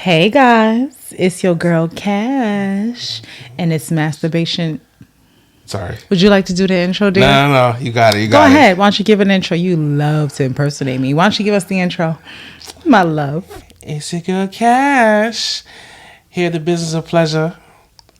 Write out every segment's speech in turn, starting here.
Hey guys, it's your girl Cash, and it's masturbation. Sorry. Would you like to do the intro, dear? No. You got it. Go ahead. Why don't you give an intro? You love to impersonate me. Why don't you give us the intro? My love. It's your girl Cash. Here, the business of pleasure.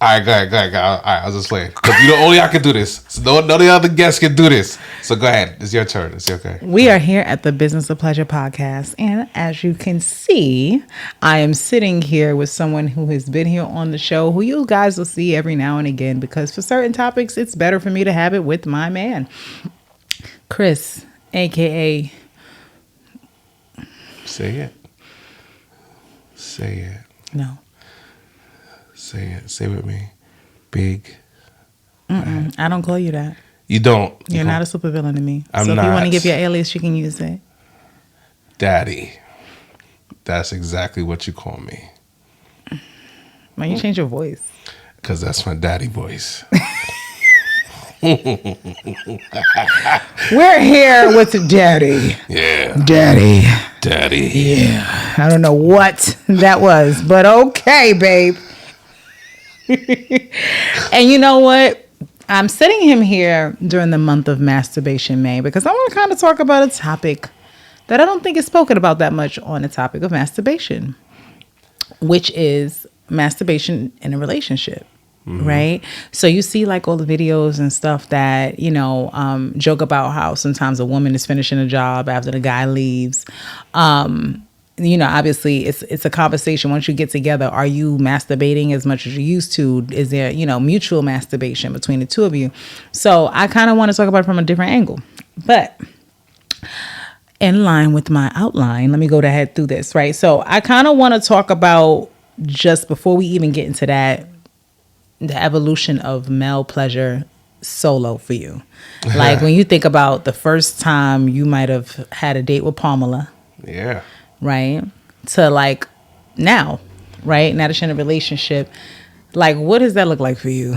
All right, go ahead. All right, I was just playing. Because only I can do this. So none of the other guests can do this. So go ahead. It's your turn. It's okay. We are here at the Business of Pleasure podcast. And as you can see, I am sitting here with someone who has been here on the show, who you guys will see every now and again, because for certain topics, it's better for me to have it with my man, Chris, a.k.a. Say it. Say it. No. Say it. Say it with me. Big. I don't call you that. You don't. You're not a supervillain to me. I'm so not. If you want to give your alias, you can use it. Daddy. That's exactly what you call me. Why you change your voice? Because that's my daddy voice. We're here with Daddy. Yeah. Daddy. Daddy. I don't know what that was, but okay, babe. And you know what? I'm sitting him here during the month of masturbation, May, because I want to kind of talk about a topic that I don't think is spoken about that much on the topic of masturbation, which is masturbation in a relationship. Mm-hmm. Right. So you see like all the videos and stuff that, joke about how sometimes a woman is finishing a job after the guy leaves. Obviously it's a conversation. Once you get together, are you masturbating as much as you used to? Is there, mutual masturbation between the two of you? So I kind of want to talk about it from a different angle. But in line with my outline, let me go ahead through this. Right. So I kind of want to talk about, just before we even get into that, the evolution of male pleasure solo for you. Like when you think about the first time you might have had a date with Pamela. Yeah. Right. To like now, right? Now that you're in a relationship, like what does that look like for you?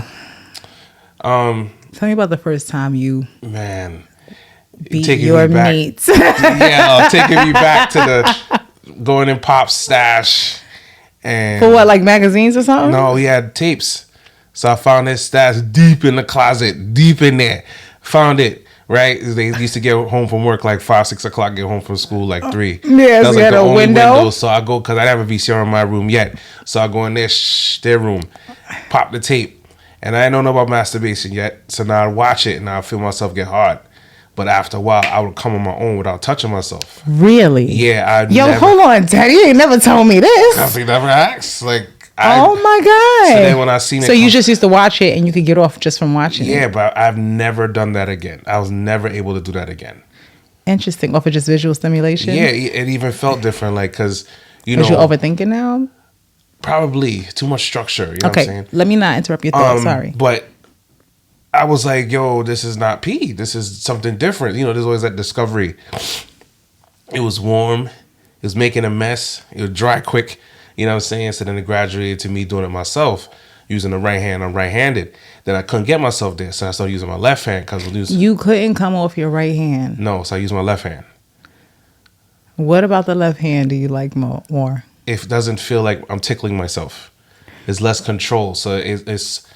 Tell me about the first time you beat your meat. Yeah, taking me back to the going in Pop's stash. And for what, like magazines or something? No, he had tapes. So I found his stash deep in the closet, deep in there. Found it, right? They used to get home from work like 5, 6 o'clock, get home from school like 3. Yeah, that was so like the only window. So I go, because I didn't have a VCR in my room yet. So I go in their room, pop the tape. And I didn't know about masturbation yet. So now I watch it and I feel myself get hard. But after a while, I would come on my own without touching myself. Really? Yeah. Hold on, Teddy. You ain't never told me this. I never asked. Oh my God. So then when I seen it. So you just used to watch it and you could get off just from watching it? Yeah, but I've never done that again. I was never able to do that again. Interesting. Off of just visual stimulation? Yeah, it even felt different. Like, because, you're overthinking now? Probably. Too much structure. You know what I'm saying? Let me not interrupt your thought. Sorry. But I was like, yo, this is not pee. This is something different. There's always that discovery. It was warm. It was making a mess. It was dry quick. You know what I'm saying? So then it graduated to me doing it myself, using the right hand. I'm right-handed. Then I couldn't get myself there, so I started using my left hand. You couldn't come off your right hand? No, so I used my left hand. What about the left hand do you like more? It doesn't feel like I'm tickling myself. It's less control, so it's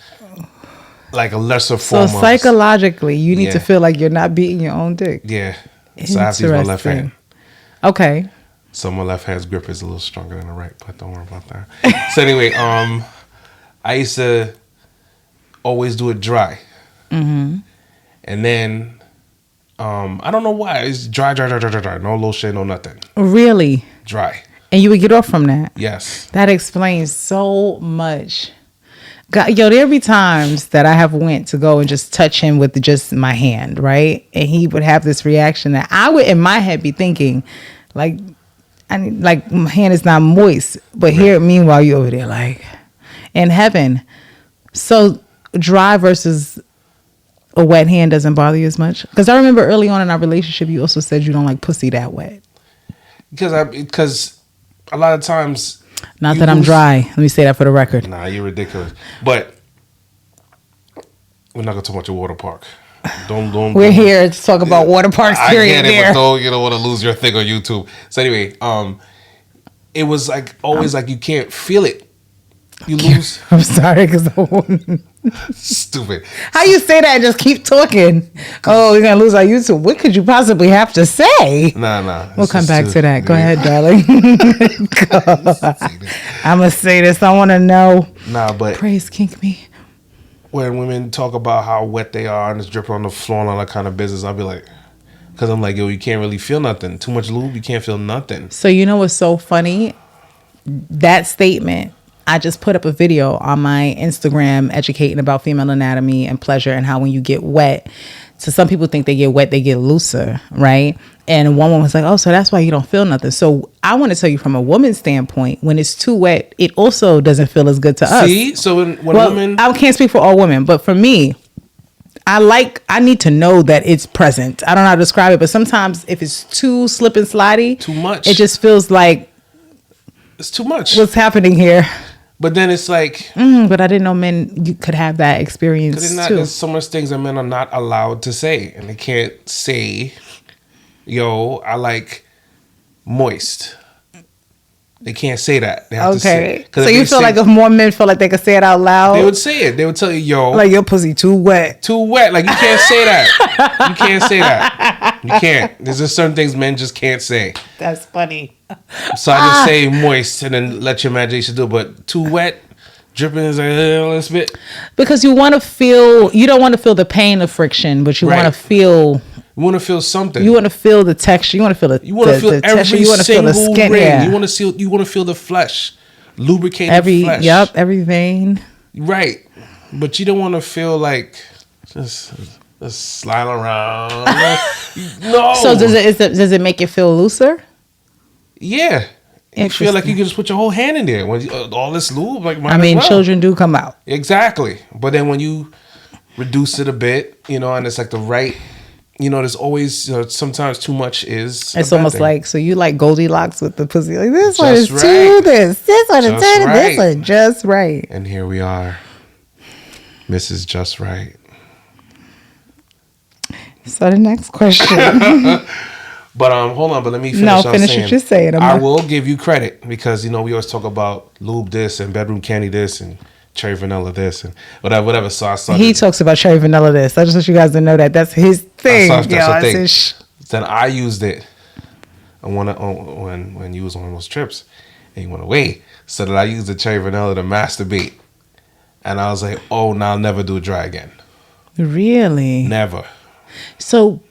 like a lesser form. So psychologically, you need to feel like you're not beating your own dick. Yeah. So I have to use my left hand. Okay. So my left hand's grip is a little stronger than the right, but don't worry about that. So anyway, I used to always do it dry. Mm-hmm. And then, I don't know why. It's dry. No lotion, no nothing. Really? Dry. And you would get off from that? Yes. That explains so much. God, there be times that I have went to go and just touch him with just my hand, right? And he would have this reaction that I would, in my head, be thinking, like my hand is not moist, but here, meanwhile, you over there like in heaven. So dry versus a wet hand doesn't bother you as much? Because I remember early on in our relationship, you also said you don't like pussy that wet. Because a lot of times. Not that I'm dry. Let me say that for the record. Nah, you're ridiculous. But we're not gonna talk about your water park. Don't. We're here to talk about water parks. Period. I get it, but you don't want to lose your thing on YouTube. So anyway, it was like always like you can't feel it. You lose. I'm sorry, because Stupid. how you say that and just keep talking? Oh, we're gonna lose our YouTube. What could you possibly have to say? Nah. We'll come back to that. Go ahead, darling. I'm gonna say this. I want to know. Nah, but Praise kink me. when women talk about how wet they are and it's dripping on the floor and all that kind of business, I'll be like, because I'm like, yo, you can't really feel nothing. Too much lube, you can't feel nothing. So you know what's so funny? That statement. I just put up a video on my Instagram educating about female anatomy and pleasure and how when you get wet, so some people think they get wet, they get looser, right? And one woman was like, oh, so that's why you don't feel nothing. So I want to tell you from a woman's standpoint, when it's too wet, it also doesn't feel as good to us. See? So when women... I can't speak for all women, but for me, I need to know that it's present. I don't know how to describe it, but sometimes if it's too slip and slidey, Too much. it just feels like, It's too much. what's happening here? But then it's like... But I didn't know men could have that experience too. There's so much things that men are not allowed to say. And they can't say, yo, I like moist. They can't say that. They have to say it. So you feel like if more men feel like they could say it out loud, they would say it. They would tell you, yo, like your pussy too wet. too wet. Like you can't say that. You can't say that. You can't. There's just certain things men just can't say. That's funny. So I just say moist and then let your imagination do it. But too wet, dripping is like a little bit. Because you want to feel, you don't want to feel the pain of friction, but you Right. want to feel. You want to feel something. You want to feel the texture. You want to feel the. You want to feel the every texture. You want to feel single the skin. ring. Yeah. You want to feel the flesh, lubricated flesh. Every vein. Right, but you don't want to feel like just slide around. No. So does it make you feel looser? Yeah. You feel like Interesting. you can just put your whole hand in there when all this lube. Like might I mean, as well. children do come out. Exactly, but then when you reduce it a bit, and it's like the right. There's always sometimes too much is. It's almost like, so you like Goldilocks with the pussy. Like this one is Just too right. this one is Just too right. this one just right. And here we are, Mrs. Just Right. So the next question. But hold on, but let me finish. No, I was finish what you're saying. I will give you credit because we always talk about lube this and bedroom candy this and cherry vanilla this and whatever. So I started. He talks about cherry vanilla this. I just want you guys to know that that's his thing. That's the That's thing. his Then I used it when you was on those trips and you went away. So that I used the cherry vanilla to masturbate, and I was like, oh, now I'll never do it dry again. Really? Never. So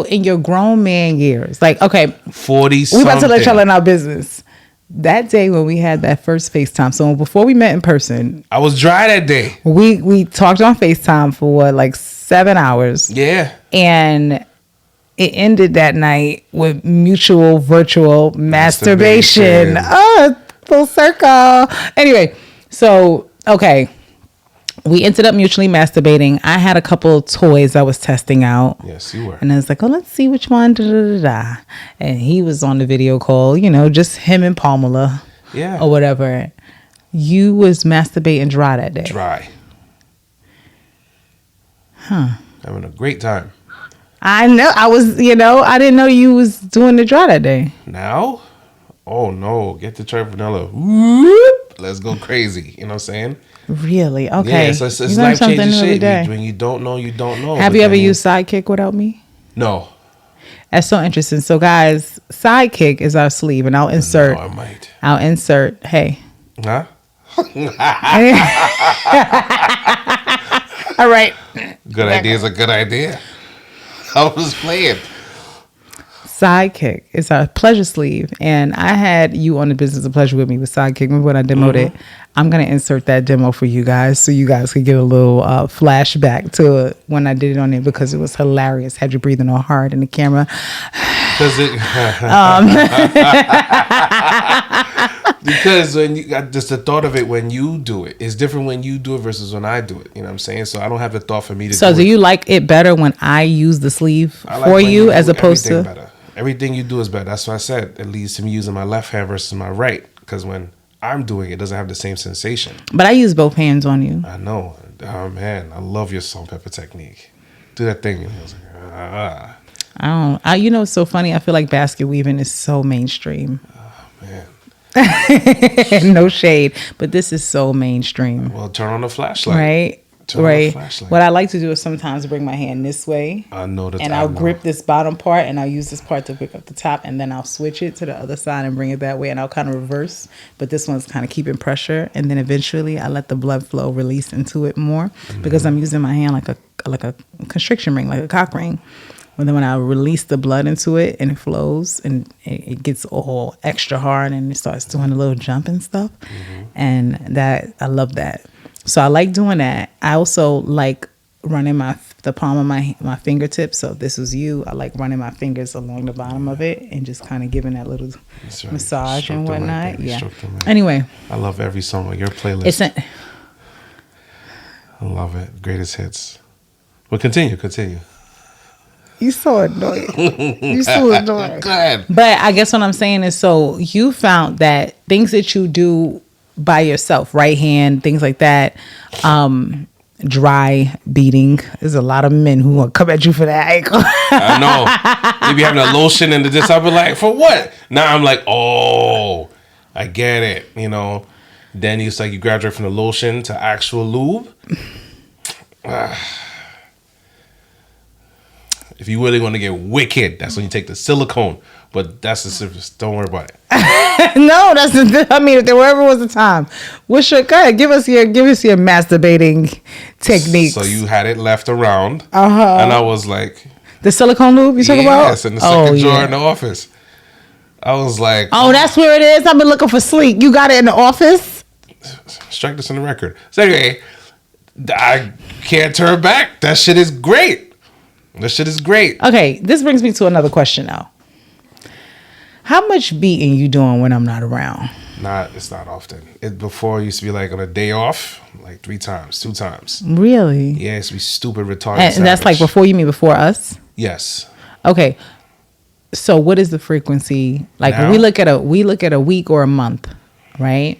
in your grown man years, like, okay, 40. we about to let y'all in our business. That day when we had that first FaceTime, so before we met in person, I was dry that day. we talked on FaceTime for like 7 hours. Yeah. And it ended that night with mutual virtual masturbation. Oh, full circle. Anyway, so, okay. We ended up mutually masturbating. I had a couple toys I was testing out. Yes, you were. And I was like, oh, let's see which one. Da, da, da, da. And he was on the video call, just him and Pamela. Yeah. Or whatever. You was masturbating dry that day. Dry. Huh. Having a great time. I know. I was, I didn't know you was doing the dry that day. Now? Oh, no. Get the cherry vanilla. Whoop. Let's go crazy. You know what I'm saying? Really? Okay. Yeah, so it's You learn life-changing something every shit. day. When you don't know, you don't know. Have But you ever then used Sidekick without me? No. That's so interesting. So, guys, Sidekick is our sleeve, and I'll insert. No, I might. Hey. Huh? All right. Good idea is a good idea. I was playing. Sidekick is our pleasure sleeve, and I had you on the business of pleasure with me with Sidekick. Remember when I demoed it? I'm gonna insert that demo for you guys, so you guys could get a little flashback to it when I did it on it because it was hilarious. Had you breathing all hard in the camera? Because when you got just the thought of it when you do it, it's different when you do it versus when I do it. You know what I'm saying? So I don't have the thought for me to. So do it. you like it better when I use the sleeve I like for when you as do opposed to? everything better. Everything you do is better. That's why I said it leads to me using my left hand versus my right. Because when I'm doing it, it doesn't have the same sensation. But I use both hands on you. I know. Oh man, I love your salt and pepper technique. Do that thing. And I was like, I don't. It's so funny. I feel like basket weaving is so mainstream. Oh man. No shade, but this is so mainstream, Well, turn on the flashlight. right? Turn on the Right. flashlight. What I like to do is sometimes bring my hand this way, I know that. and I'll grip this bottom part, and I'll use this part to pick up the top, and then I'll switch it to the other side and bring it that way, and I'll kind of reverse. But this one's kind of keeping pressure, and then eventually I let the blood flow release into it more because I'm using my hand like a constriction ring, like a cock ring. And then when I release the blood into it and it flows and it gets all extra hard and it starts doing a little jump and stuff, and that I love that. So I like doing that. I also like running the palm of my fingertips. So if this was you, I like running my fingers along the bottom of it and just kind of giving that little massage Stroke and them whatnot. right, baby. Yeah. Stroke them right. Anyway, I love every song on your playlist. it's I love it. Greatest hits. Well, continue. you so annoying. You so annoying. Go ahead. But I guess what I'm saying is, so you found that things that you do by yourself, right hand, things like that, dry beating. There's a lot of men who will come at you for that. I know. They be having a lotion and this. I'll be like, for what? Now I'm like, oh, I get it. You know. Then it's like you graduate from the lotion to actual lube. If you really want to get wicked, that's when you take the silicone. But that's the surface. Don't worry about it. No, I mean, if there ever was a time, what's your go ahead, give us your masturbating techniques. So you had it left around, Uh-huh. and I was like, The silicone lube you talking about? yes, in the second drawer in the office. I was like, Oh, that's where it is. I've been looking for sleep. You got it in the office? strike this on the record. So anyway, I can't turn back. That shit is great. Okay, this brings me to another question though. How much beating you doing when I'm not around? It's not often. Before it used to be like on a day off, like 3 times, 2 times. Really? Yeah, it used to be stupid, retarded. And that's like before, you mean before us? Yes. Okay. So what is the frequency? Like Now? when we look at a week or a month, right?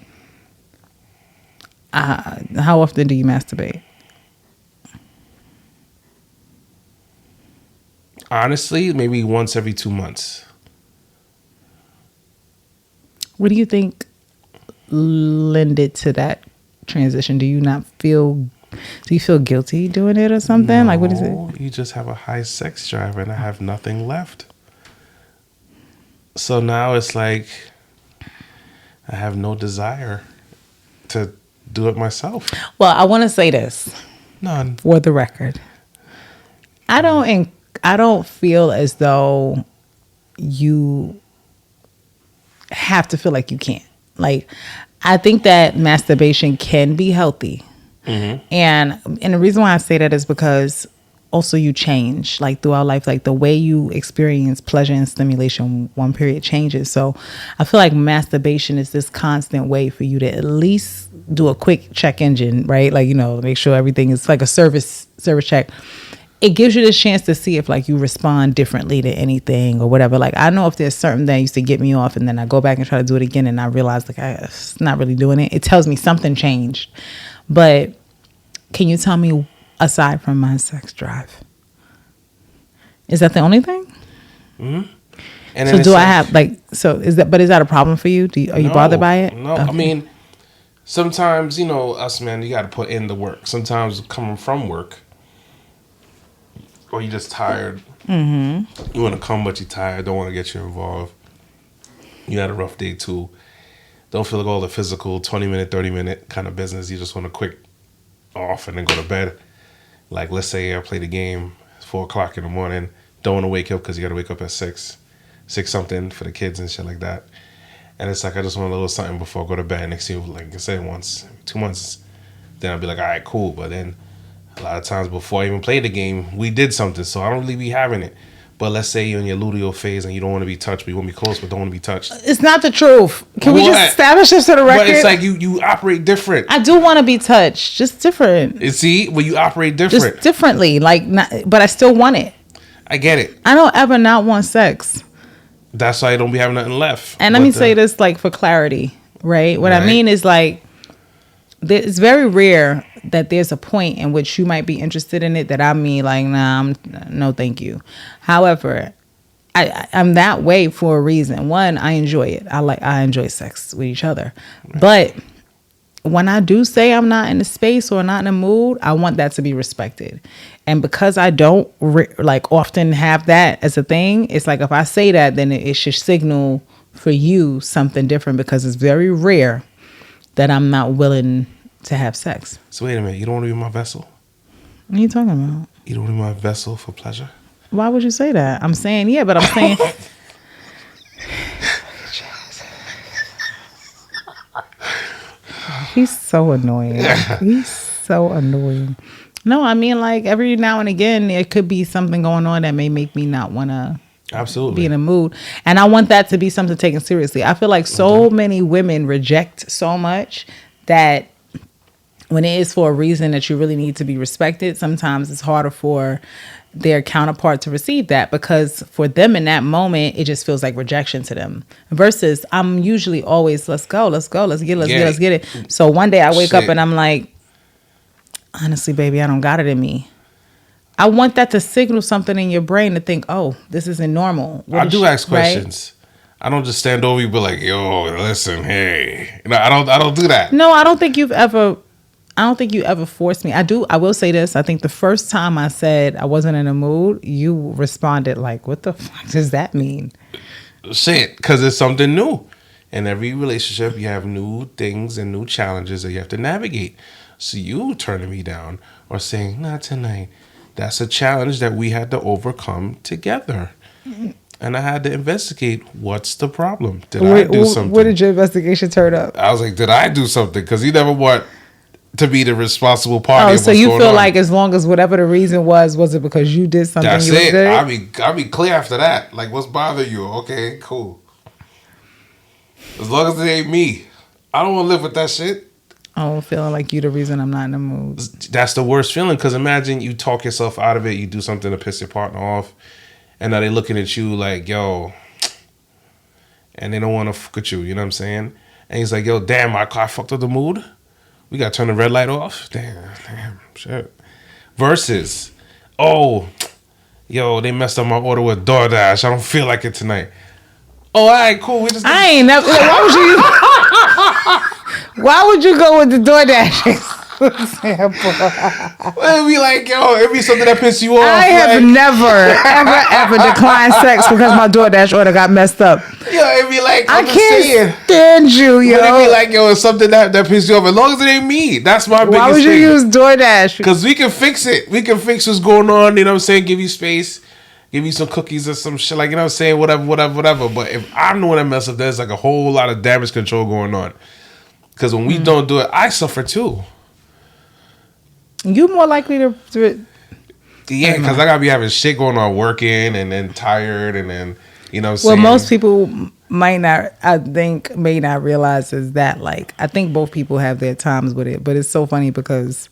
How often do you masturbate? Honestly, maybe once every 2 months. What do you think lended to that transition? Do you feel guilty doing it or something? No, Like, what is it? You just have a high sex drive and I have nothing left. So now it's like I have no desire to do it myself. Well, I want to say this None. for the record. I don't feel as though you have to feel like you can't. Like, I think that masturbation can be healthy. Mm-hmm. And the reason why I say that is because also you change, like, throughout life, like the way you experience pleasure and stimulation, one period changes. So I feel like masturbation is this constant way for you to at least do a quick check engine, right? Like, make sure everything is like a service check. It gives you this chance to see if like you respond differently to anything or whatever. Like, I know if there's something that used to get me off and then I go back and try to do it again and I realize like it's not really doing it. It tells me something changed. But can you tell me, aside from my sex drive, is that the only thing? Mm-hmm. And So do I have is that a problem for you? Are you bothered by it? No, okay. I mean, sometimes, us men, you got to put in the work. Sometimes coming from work, or you're just tired. Mm-hmm. You want to come, but you're tired. Don't want to get you involved. You had a rough day too. Don't feel like all the physical 20-minute, 30-minute kind of business. You just want to quick off and then go to bed. Like, let's say I played a game, it's 4 o'clock in the morning. Don't want to wake up because you got to wake up at 6 something for the kids and shit like that. And it's like, I just want a little something before I go to bed. Next thing, like I said, once, 2 months, then I'll be like, all right, cool. But then a lot of times before I even played the game, we did something. So I don't really be having it. But let's say you're in your luteal phase and you don't want to be touched, but you want to be close, but don't want to be touched. It's not the truth. Can we just establish this to the record? But it's like you operate different. I do want to be touched, just different. See, well, you operate different. Just differently, but I still want it. I get it. I don't ever not want sex. That's why I don't be having nothing left. And let me say this, like, for clarity, right? What I mean is, like, it's very rare that there's a point in which you might be interested in it that I mean, like, nah, no thank you. However, I'm that way for a reason. One, I enjoy it. I enjoy sex with each other. Right. But when I do say I'm not in the space or not in the mood, I want that to be respected. And because I don't often have that as a thing, it's like if I say that, then it should signal for you something different, because it's very rare that I'm not willing to have sex. So wait a minute, you don't want to be my vessel? What are you talking about? You don't want to be my vessel for pleasure? Why would you say that? I'm saying, yeah, but I'm saying... He's so annoying. He's so annoying. No, I mean, like, every now and again, there could be something going on that may make me not want to be in a mood. And I want that to be something taken seriously. I feel like so many women reject so much that when it is for a reason that you really need to be respected, sometimes it's harder for their counterpart to receive that, because for them in that moment, it just feels like rejection to them. Versus I'm usually always, let's go, let's get it. So one day I wake up and I'm like, honestly, baby, I don't got it in me. I want that to signal something in your brain to think, oh, this isn't normal. I do ask questions. Right? I don't just stand over you and be like, yo, listen, hey. No, I don't do that. No, I don't think you ever forced me. I will say this. I think the first time I said I wasn't in a mood, you responded like, what the fuck does that mean? Shit, because it's something new. In every relationship, you have new things and new challenges that you have to navigate. So you turning me down or saying, not tonight, that's a challenge that we had to overcome together. And I had to investigate, what's the problem? Did I do something? What did your investigation turn up? I was like, did I do something? Because you never want to be the responsible party. Oh, so you feel like as long as whatever the reason was it because you did something? That's it. I'll be clear after that. Like, what's bothering you? Okay, cool. As long as it ain't me, I don't want to live with that shit. Oh, feeling like you the reason I'm not in the mood. That's the worst feeling, because imagine you talk yourself out of it, you do something to piss your partner off, and now they looking at you like, yo, and they don't want to fuck with you, you know what I'm saying? And he's like, yo, damn, I fucked up the mood? We got to turn the red light off? Damn, shit. Versus, oh, yo, they messed up my order with DoorDash. I don't feel like it tonight. Oh, all right, cool. I ain't never. Why would you go with the DoorDash example? It'd be like, yo, it'd be something that pisses you off. I have never, ever declined sex because my DoorDash order got messed up. Yo, it'd be like, I can't stand you, yo. It'd be like, yo, it's something that pisses you off. As long as it ain't me. That's my biggest thing. Why would you use DoorDash? Because we can fix it. We can fix what's going on, you know what I'm saying? Give you space. Give you some cookies or some shit, like, you know what I'm saying? Whatever. But if I'm the one that mess up, there's like a whole lot of damage control going on. Because when we don't do it, I suffer too. You more likely to yeah, because I gotta be having shit going on, working, and then tired, and then, you know what I'm saying? Well, most people may not realize is that, like, I think both people have their times with it, but it's so funny because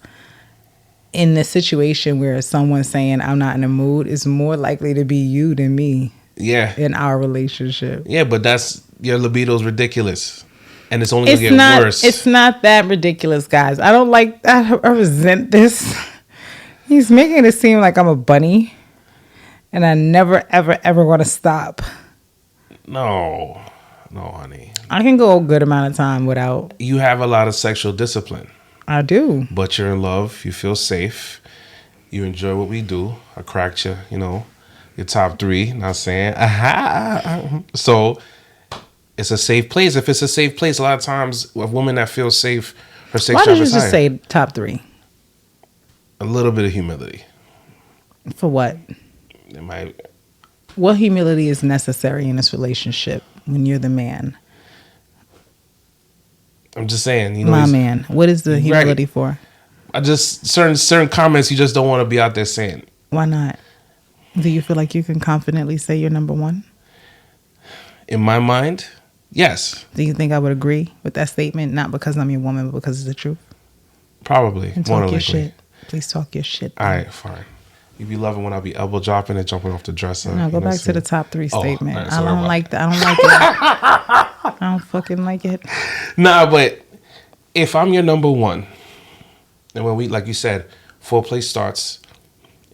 in the situation where someone's saying I'm not in the mood, it's more likely to be you than me. Yeah. In our relationship. Yeah, but your libido's ridiculous. And it's only going to get worse. It's not that ridiculous, guys. I resent this. He's making it seem like I'm a bunny. And I never, ever, ever want to stop. No, honey. I can go a good amount of time without. You have a lot of sexual discipline. I do. But you're in love. You feel safe. You enjoy what we do. I cracked you, your top 3. Not saying, aha. So it's a safe place. If it's a safe place, a lot of times a woman that feels safe, her sex drive is high. Why did you just say top 3? A little bit of humility. For what? What humility is necessary in this relationship when you're the man? I'm just saying, my man. What is the humility for? I just certain comments you just don't want to be out there saying. Why not? Do you feel like you can confidently say you're number 1? In my mind, yes. Do you think I would agree with that statement? Not because I'm your woman, but because it's the truth. Probably. And talk your shit. Please talk your shit. All right, fine. You be loving when I be elbow dropping and jumping off the dresser. No, go back to the top 3 statement. Right, I don't like that. I don't like it. I don't fucking like it. Nah, but if I'm your number 1, and when we, like you said, foreplay starts,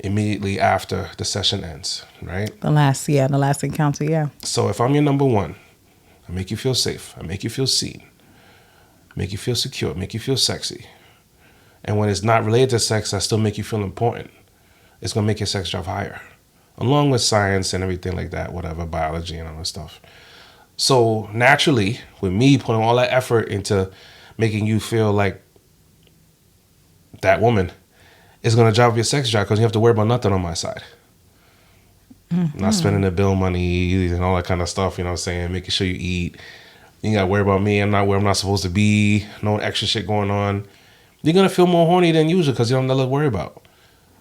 immediately after the session ends, right? The last encounter, yeah. So if I'm your number one, I make you feel safe, I make you feel seen, make you feel secure, make you feel sexy. And when it's not related to sex, I still make you feel important. It's going to make your sex drive higher, along with science and everything like that, whatever, biology and all that stuff. So naturally, with me putting all that effort into making you feel like that woman, it's going to drive up your sex drive because you have to worry about nothing on my side. Not spending the bill money and all that kind of stuff, you know what I'm saying? Making sure you eat. You got to worry about me. I'm not where I'm not supposed to be. No extra shit going on. You're going to feel more horny than usual because you don't have nothing to worry about.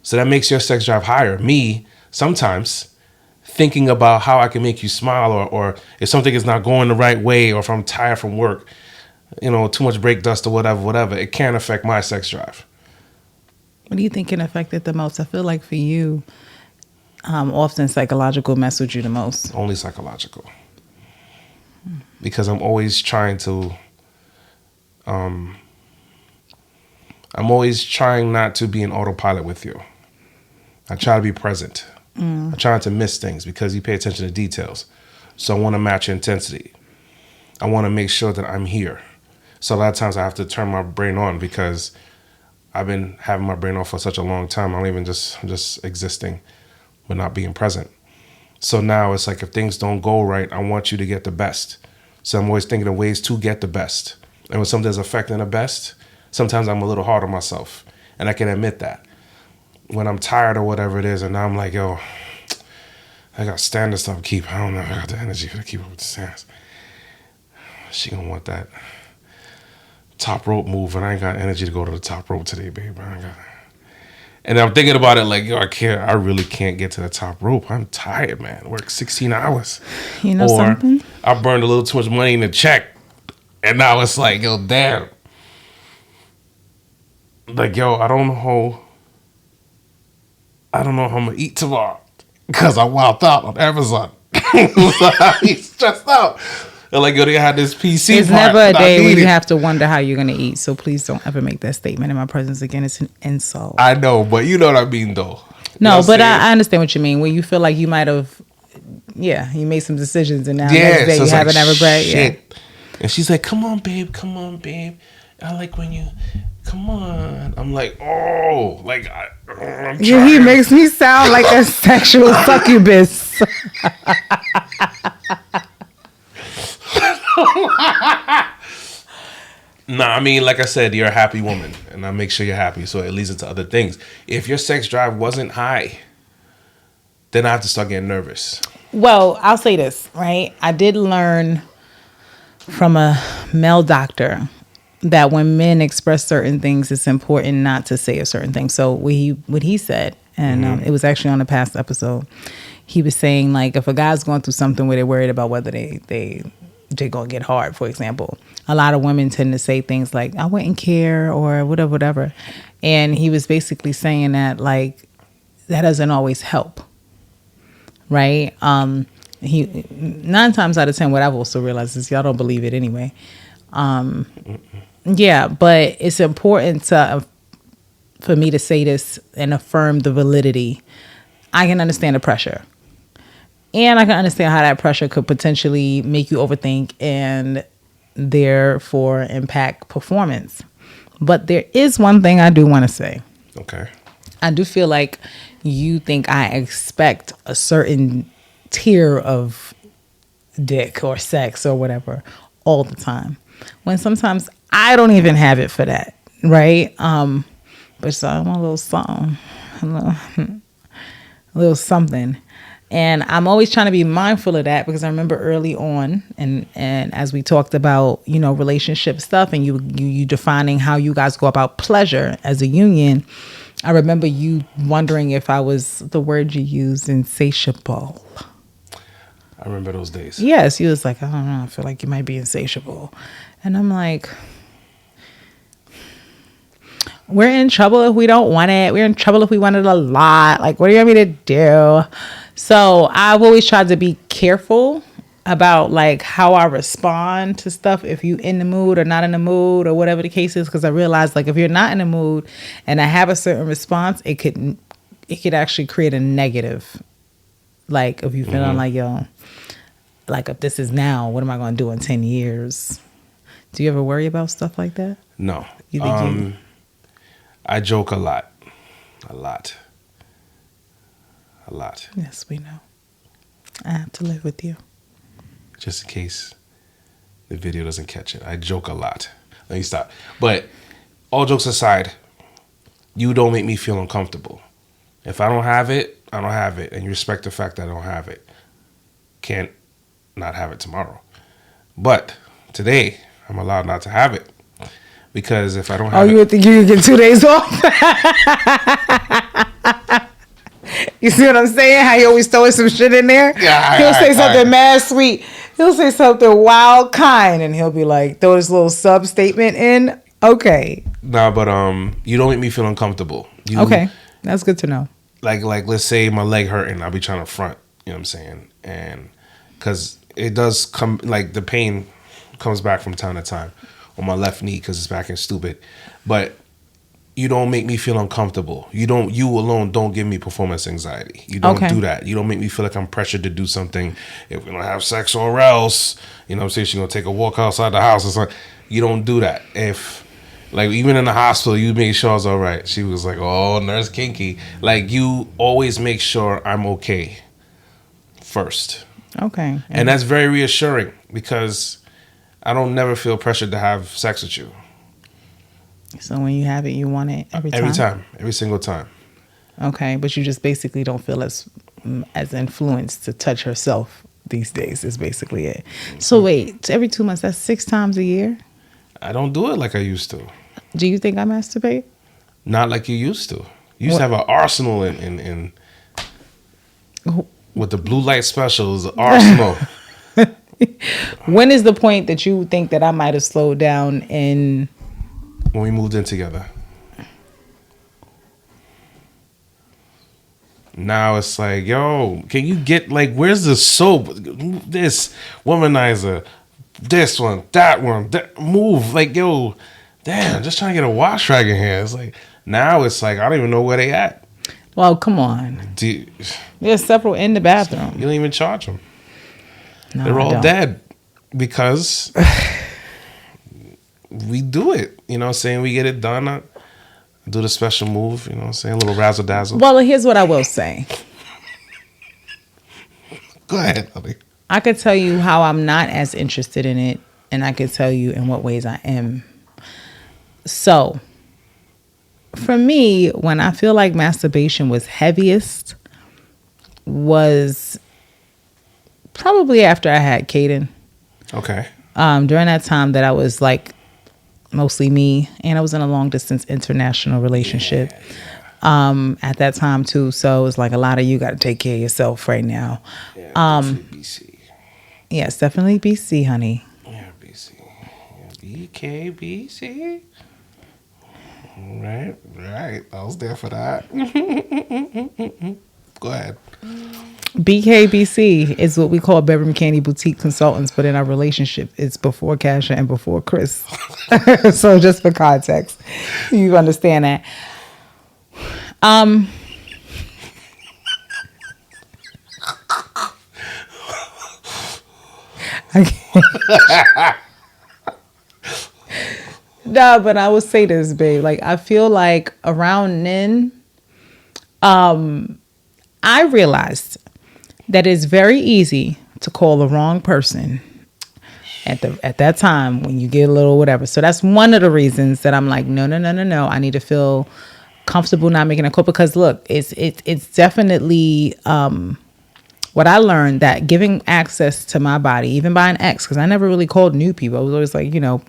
So that makes your sex drive higher. Me, sometimes, thinking about how I can make you smile or if something is not going the right way or if I'm tired from work, you know, too much brake dust or whatever, it can affect my sex drive. What do you think can affect it the most? I feel like for you, often psychological mess with you the most. Only psychological. Because I'm always trying to... I'm always trying not to be an autopilot with you. I try to be present. I try not to miss things because you pay attention to details. So I want to match your intensity. I want to make sure that I'm here. So a lot of times I have to turn my brain on because I've been having my brain off for such a long time. I'm even just existing but not being present. So now it's like if things don't go right, I want you to get the best. So I'm always thinking of ways to get the best. And when something's affecting the best, sometimes I'm a little hard on myself. And I can admit that. When I'm tired or whatever it is, and now I'm like, yo, I got standard stuff to keep. I don't know if I got the energy to keep up with the standards. She gonna want that top rope move, and I ain't got energy to go to the top rope today, babe. I ain't got it. And I'm thinking about it like, yo, I really can't get to the top rope. I'm tired, man. Work 16 hours. You know something? I burned a little too much money in the check, and now it's like, yo, damn. Like, yo, I don't know how I'm gonna eat tomorrow because I wilded out on Amazon. He's stressed out. And like, yo, they had this PC. It's never a day when you have to wonder how you're gonna eat. So please don't ever make that statement in my presence again. It's an insult. I know, but you know what I mean, though. No, but I understand what you mean. Where you feel like you might have, you made some decisions and now next day so you haven't ever regret. Yeah. And she's like, come on, babe. I like when you, come on. I'm like, oh, like, I'm trying. He makes me sound like a sexual succubus. Nah, I mean, like I said, you're a happy woman, and I make sure you're happy, so it leads into other things. If your sex drive wasn't high, then I have to start getting nervous. Well, I'll say this, right? I did learn from a male doctor that when men express certain things, it's important not to say a certain thing. So what he said, and it was actually on a past episode, he was saying, like, if a guy's going through something where they're worried about whether they're going to get hard, for example, a lot of women tend to say things like, I wouldn't care, or whatever. And he was basically saying that, like, that doesn't always help, right? He 9 times out of 10, what I've also realized is y'all don't believe it anyway. Yeah, but it's important for me to say this and affirm the validity. I can understand the pressure. And I can understand how that pressure could potentially make you overthink and therefore impact performance. But there is one thing I do want to say. Okay. I do feel like you think I expect a certain tier of dick or sex or whatever all the time, when sometimes I don't even have it for that, right? But so I want a little something, a little something. And I'm always trying to be mindful of that because I remember early on, and as we talked about, relationship stuff, and you defining how you guys go about pleasure as a union, I remember you wondering if I was, the word you used, insatiable. I remember those days. Yes, he was like, I don't know, I feel like you might be insatiable. And I'm like, we're in trouble if we don't want it. We're in trouble if we want it a lot. Like, what do you want me to do? So I've always tried to be careful about like how I respond to stuff, if you in the mood or not in the mood or whatever the case is, because I realized like if you're not in the mood and I have a certain response, it could it could actually create a negative. Like if you feeling like, yo, like if this is now, what am I going to do in 10 years? Do you ever worry about stuff like that? No. You think I joke a lot. A lot. Yes, we know. I have to live with you. Just in case the video doesn't catch it. I joke a lot. Let me stop. But all jokes aside, you don't make me feel uncomfortable. If I don't have it, I don't have it. And you respect the fact that I don't have it. Can't not have it tomorrow. But today, I'm allowed not to have it. Because if I don't have you would think you could get 2 days off? You see what I'm saying? How he always throwing some shit in there? Yeah, he'll say something mad sweet. He'll say something wild kind, and he'll be like, throw this little sub statement in. Okay. Nah, but you don't make me feel uncomfortable. Okay, that's good to know. Like let's say my leg hurting, I'll be trying to front. You know what I'm saying? And because it does come, like the pain comes back from time to time on my left knee because it's back and stupid. But you don't make me feel uncomfortable. You alone don't give me performance anxiety. You don't do that. You don't make me feel like I'm pressured to do something. If we don't have sex or else, you know what I'm saying, she's going to take a walk outside the house or something. You don't do that. If, like, even in the hospital, you made sure I was all right. She was like, oh, Nurse Kinky. Like, you always make sure I'm okay first. Okay. And that's very reassuring because I don't never feel pressured to have sex with you. So when you have it, you want it every time? Every time. Every single time. Okay, but you just basically don't feel as influenced to touch herself these days is basically it. So wait, every 2 months, that's 6 times a year? I don't do it like I used to. Do you think I masturbate? Not like you used to. You used to have an arsenal in with the blue light specials, arsenal. When is the point that you think that I might have slowed down in... When we moved in together. Now it's like, yo, can you get, like, where's the soap? This womanizer, this one, that one, move. Like, yo, damn, just trying to get a wash rag in here. It's like, now it's like, I don't even know where they at. Well, come on. There's several in the bathroom. You don't even charge them. No, they're all dead because we do it. You know what I'm saying? We get it done. I do the special move. You know what I'm saying? A little razzle dazzle. Well, here's what I will say. Go ahead, honey. I could tell you how I'm not as interested in it, and I could tell you in what ways I am. So, for me, when I feel like masturbation was heaviest, was probably after I had Caden. Okay. During that time that I was like mostly me, and I was in a long distance international relationship at that time too. So it's like a lot of you got to take care of yourself right now. Yeah, BC. Yes, definitely BC, honey. Yeah, BC. Yeah, BKBC. Right. I was there for that. Go ahead. BKBC is what we call Bedroom Candy Boutique Consultants, but in our relationship, it's before Kash and before Chris. So just for context, you understand that. No, but I would say this, babe. Like, I feel like around then, I realized that it's very easy to call the wrong person at that time when you get a little whatever. So that's one of the reasons that I'm like, no. I need to feel comfortable not making a call, because look, it's definitely what I learned, that giving access to my body, even by an ex, because I never really called new people. I was always like, even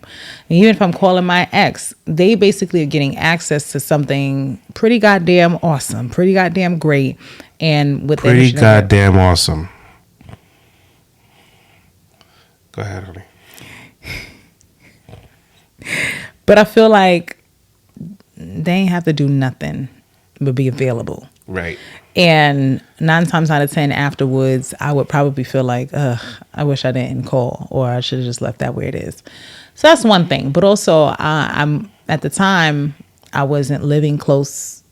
if I'm calling my ex, they basically are getting access to something pretty goddamn awesome, pretty goddamn great. And with pretty goddamn awesome. Go ahead, honey. But I feel like they ain't have to do nothing but be available. Right. And 9 times out of 10 afterwards, I would probably feel like, I wish I didn't call, or I should have just left that where it is. So that's one thing. But also, I'm at the time, I wasn't living close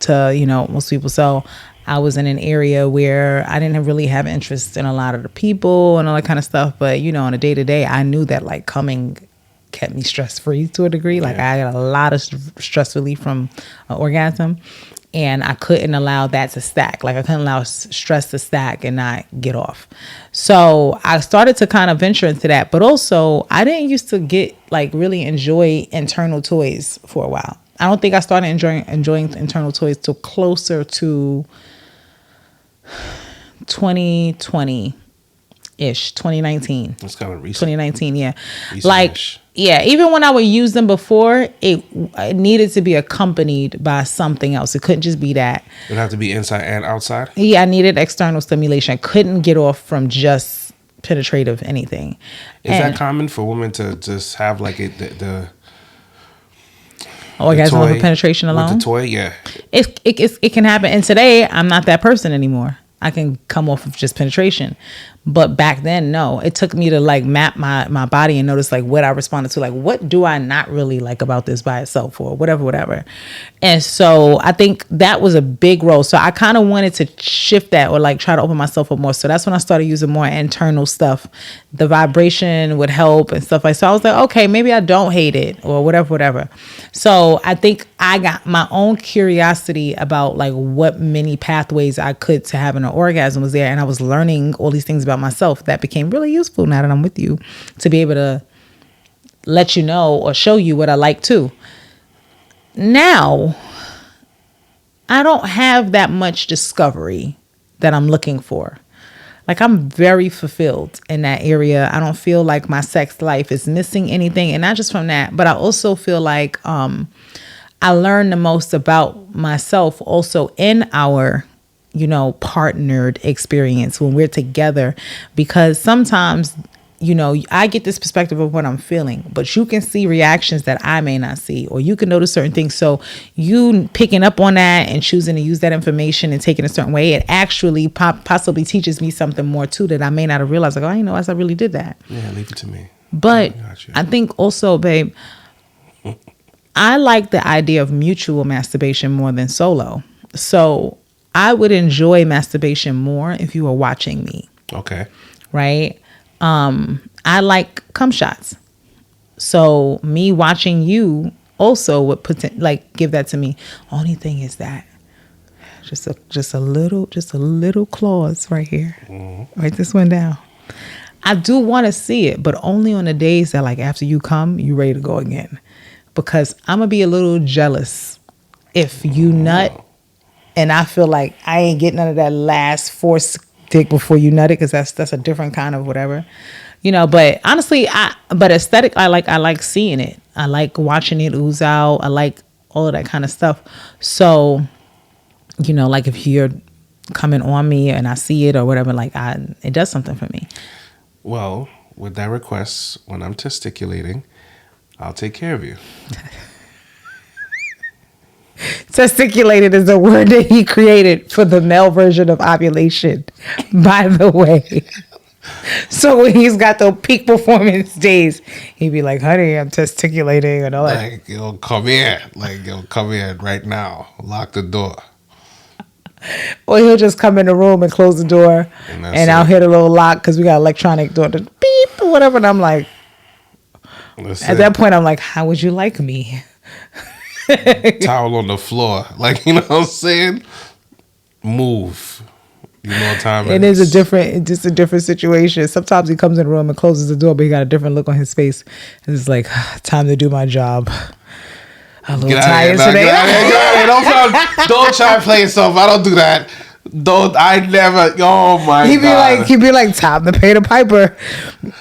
to, most people. So I was in an area where I didn't really have interest in a lot of the people and all that kind of stuff. But, on a day to day, I knew that like coming kept me stress free to a degree. Like I got a lot of stress relief from an orgasm. And I couldn't allow that to stack. Like I couldn't allow stress to stack and not get off. So I started to kind of venture into that. But also I didn't used to really enjoy internal toys for a while. I don't think I started enjoying internal toys till closer to 2020-ish, 2019. That's kind of recent. 2019, yeah. Recent-ish. Like, yeah, even when I would use them before, it needed to be accompanied by something else. It couldn't just be that. It would have to be inside and outside? Yeah, I needed external stimulation. I couldn't get off from just penetrative anything. Is that common for women to just have like the orgasm with penetration alone? With the toy, yeah. It can happen. And today, I'm not that person anymore. I can come off of just penetration. But back then, no. It took me to like map my body and notice like what I responded to. Like, what do I not really like about this by itself or whatever. And so I think that was a big role. So I kind of wanted to shift that or like try to open myself up more. So that's when I started using more internal stuff. The vibration would help and stuff like that. So I was like, okay, maybe I don't hate it or whatever. So I think I got my own curiosity about like what many pathways I could to having an orgasm was there. And I was learning all these things about myself that became really useful now that I'm with you to be able to let you know or show you what I like too. Now, I don't have that much discovery that I'm looking for. Like I'm very fulfilled in that area. I don't feel like my sex life is missing anything. And not just from that, but I also feel like I learn the most about myself also in our partnered experience when we're together, because sometimes, I get this perspective of what I'm feeling, but you can see reactions that I may not see, or you can notice certain things. So you picking up on that and choosing to use that information and taking a certain way, it actually possibly teaches me something more too that I may not have realized. Like, oh, I didn't know I really did that. Yeah, leave it to me. But I think also, babe, I like the idea of mutual masturbation more than solo. So I would enjoy masturbation more if you were watching me. Okay. Right? I like cum shots. So me watching you also would give that to me. Only thing is that just a little clause right here. Mm-hmm. Write this one down. I do want to see it, but only on the days that like after you come, you ready to go again. Because I'm going to be a little jealous if you nut and I feel like I ain't getting none of that last force dick before you nut it, because that's a different kind of whatever. But honestly, aesthetic, I like seeing it. I like watching it ooze out. I like all of that kind of stuff. So, like if you're coming on me and I see it or whatever, it does something for me. Well, with that request, when I'm testiculating, I'll take care of you. Testiculated is the word that he created for the male version of ovulation, by the way. So when he's got the peak performance days, he'd be like, honey, I'm testiculating and all that. Like, come here. Like, come here right now. Lock the door. Or he'll just come in the room and close the door, and I'll hit a little lock because we got electronic door to beep or whatever. And I'm like, at that point, I'm like, how would you like me? Towel on the floor. Like, you know what I'm saying? Move. You know what time it is. Just a different situation. Sometimes he comes in the room and closes the door, but he got a different look on his face. And it's like, time to do my job. I'm a little tired today. Don't try to play yourself. I don't do that. Oh my God. He'd be like, time to pay the piper.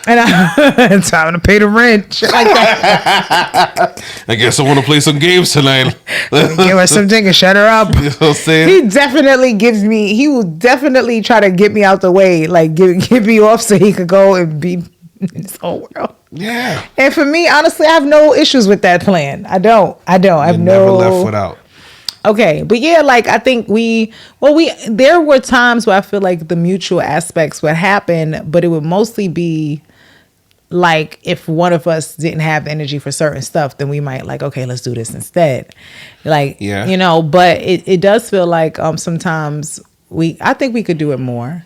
And time to pay the rent. Shit like that. I guess I want to play some games tonight. Give her something and shut her up. You know what I'm saying? He will definitely try to get me out the way, like get me off so he could go and be in his own world. Yeah. And for me, honestly, I have no issues with that plan. I don't. I have never left without. Okay, but yeah, I think there were times where I feel like the mutual aspects would happen, but it would mostly be like if one of us didn't have the energy for certain stuff, then we might like, okay, let's do this instead. Like, Yeah. you know, but it does feel like sometimes I think we could do it more.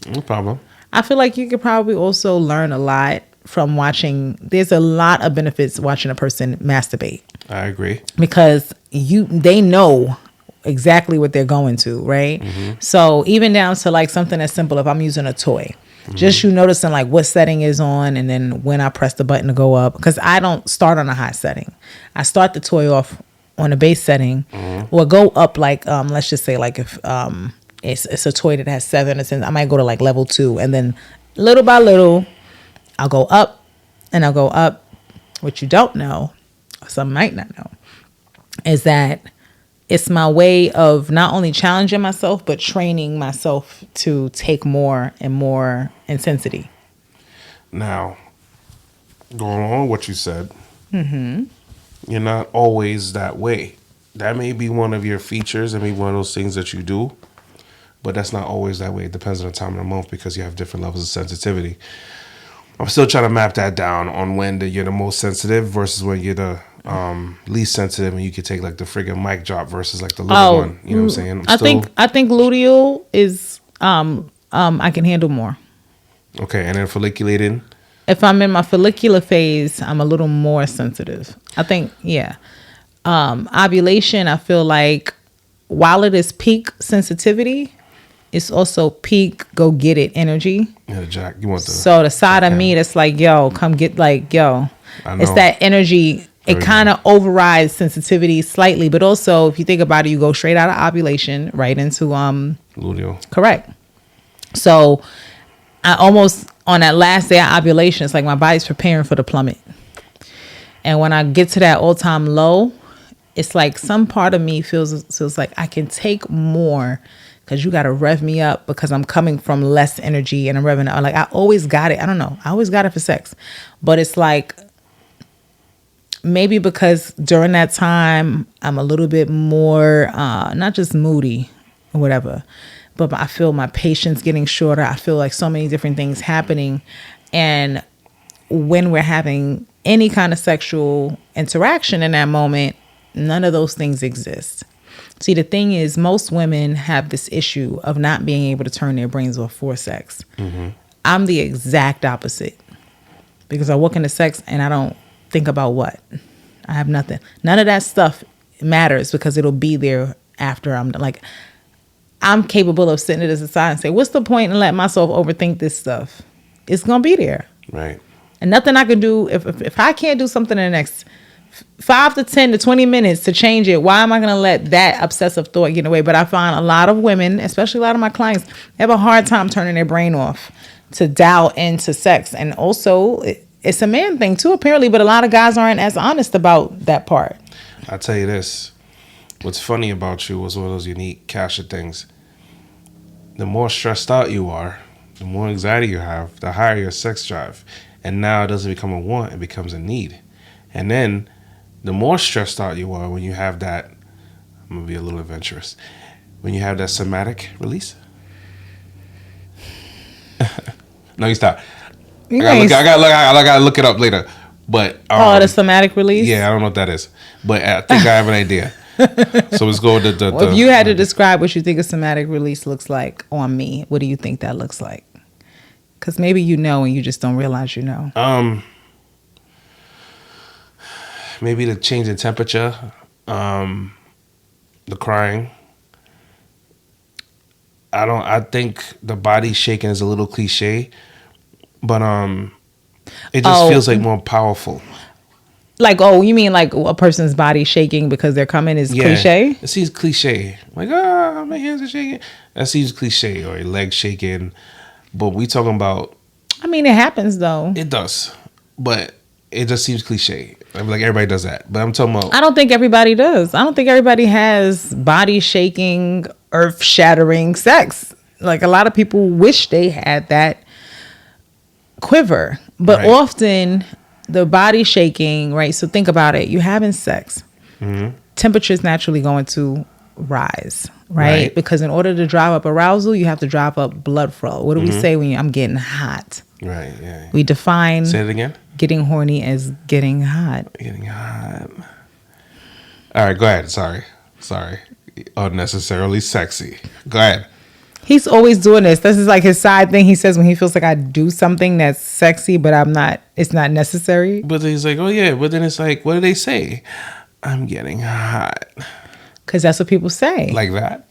No problem. I feel like you could probably also learn a lot from watching. There's a lot of benefits watching a person masturbate I agree. because they know exactly what they're going to, right? So even down to like something as simple, if I'm using a toy, just you noticing like what setting is on, and then when I press the button to go up, because I don't start on a high setting. I start the toy off on a base setting, or go up like let's just say like if it's a toy that has 7 or 10, I might go to like level 2, and then little by little I'll go up and I'll go up. What you don't know, or some might not know, is that it's my way of not only challenging myself, but training myself to take more and more intensity. Now, going on what you said, you're not always that way. That may be one of your features. It may be one of those things that you do, but that's not always that way. It depends on the time of the month because you have different levels of sensitivity. I'm still trying to map that down on when you're the most sensitive versus when you're the least sensitive, and you could take like the friggin' mic drop versus like the little one. You know what I'm saying? I think luteal is I can handle more. Okay, and then folliculating. If I'm in my follicular phase, I'm a little more sensitive. I think, yeah. Ovulation, I feel like while it is peak sensitivity, it's also peak go get it energy. Yeah, Jack, you want the So the side of me that's like, yo, come get, like, yo. It's that energy. It kind of overrides sensitivity slightly, but also if you think about it, you go straight out of ovulation right into luteal. Correct. So I almost on that last day of ovulation, it's like my body's preparing for the plummet. And when I get to that all-time low, it's like some part of me feels like I can take more, because you got to rev me up because I'm coming from less energy and I'm revving up. Like I always got it. I don't know. I always got it for sex. But it's like maybe because during that time I'm a little bit more not just moody or whatever, but I feel my patience getting shorter. I feel like so many different things happening. And when we're having any kind of sexual interaction in that moment, none of those things exist. See, the thing is, most women have this issue of not being able to turn their brains off for sex. I'm the exact opposite, because I walk into sex and I don't think about what. I have nothing. None of that stuff matters because it'll be there after I'm done. Like, I'm capable of sitting it aside and say, what's the point in letting myself overthink this stuff? It's going to be there. Right. And nothing I can do, if I can't do something in the next 5 to 10 to 20 minutes to change it, why am I going to let that obsessive thought get in the way? But I find a lot of women, especially a lot of my clients, have a hard time turning their brain off to dial into sex. And also, it's a man thing too, apparently, but a lot of guys aren't as honest about that part. I'll tell you this. What's funny about you was one of those unique Kash things. The more stressed out you are, the more anxiety you have, the higher your sex drive. And now it doesn't become a want, it becomes a need. And then the more stressed out you are when you have that, I'm going to be a little adventurous, when you have that somatic release. No, you stop. I gotta look it up later. But the somatic release? Yeah, I don't know what that is. But I think I have an idea. So let's go with the if you had to describe what you think a somatic release looks like on me, what do you think that looks like? Because maybe you know and you just don't realize you know. Maybe the change in temperature, the crying. I think the body shaking is a little cliche, but it just feels like more powerful. Like, you mean like a person's body shaking because they're coming is cliche? It seems cliche. Like, my hands are shaking. That seems cliche, or your legs shaking. But we talking about. I mean, it happens though. It does, but it just seems cliche. I mean, like everybody does that, but I'm talking about. I don't think everybody does. I don't think everybody has body shaking, earth shattering sex. Like a lot of people wish they had that quiver, but often the body shaking, right? So think about it. You're having sex. Mm-hmm. Temperature is naturally going to rise, right? Because in order to drive up arousal, you have to drive up blood flow. What do we say when I'm getting hot? Right, yeah. We define Say it again. getting horny as getting hot. Getting hot. All right, go ahead. Sorry. Unnecessarily sexy. Go ahead. He's always doing this. This is like his side thing he says when he feels like I do something that's sexy, but I'm not, it's not necessary. But he's like, oh yeah, but then it's like, what do they say? I'm getting hot. Because that's what people say. Like that?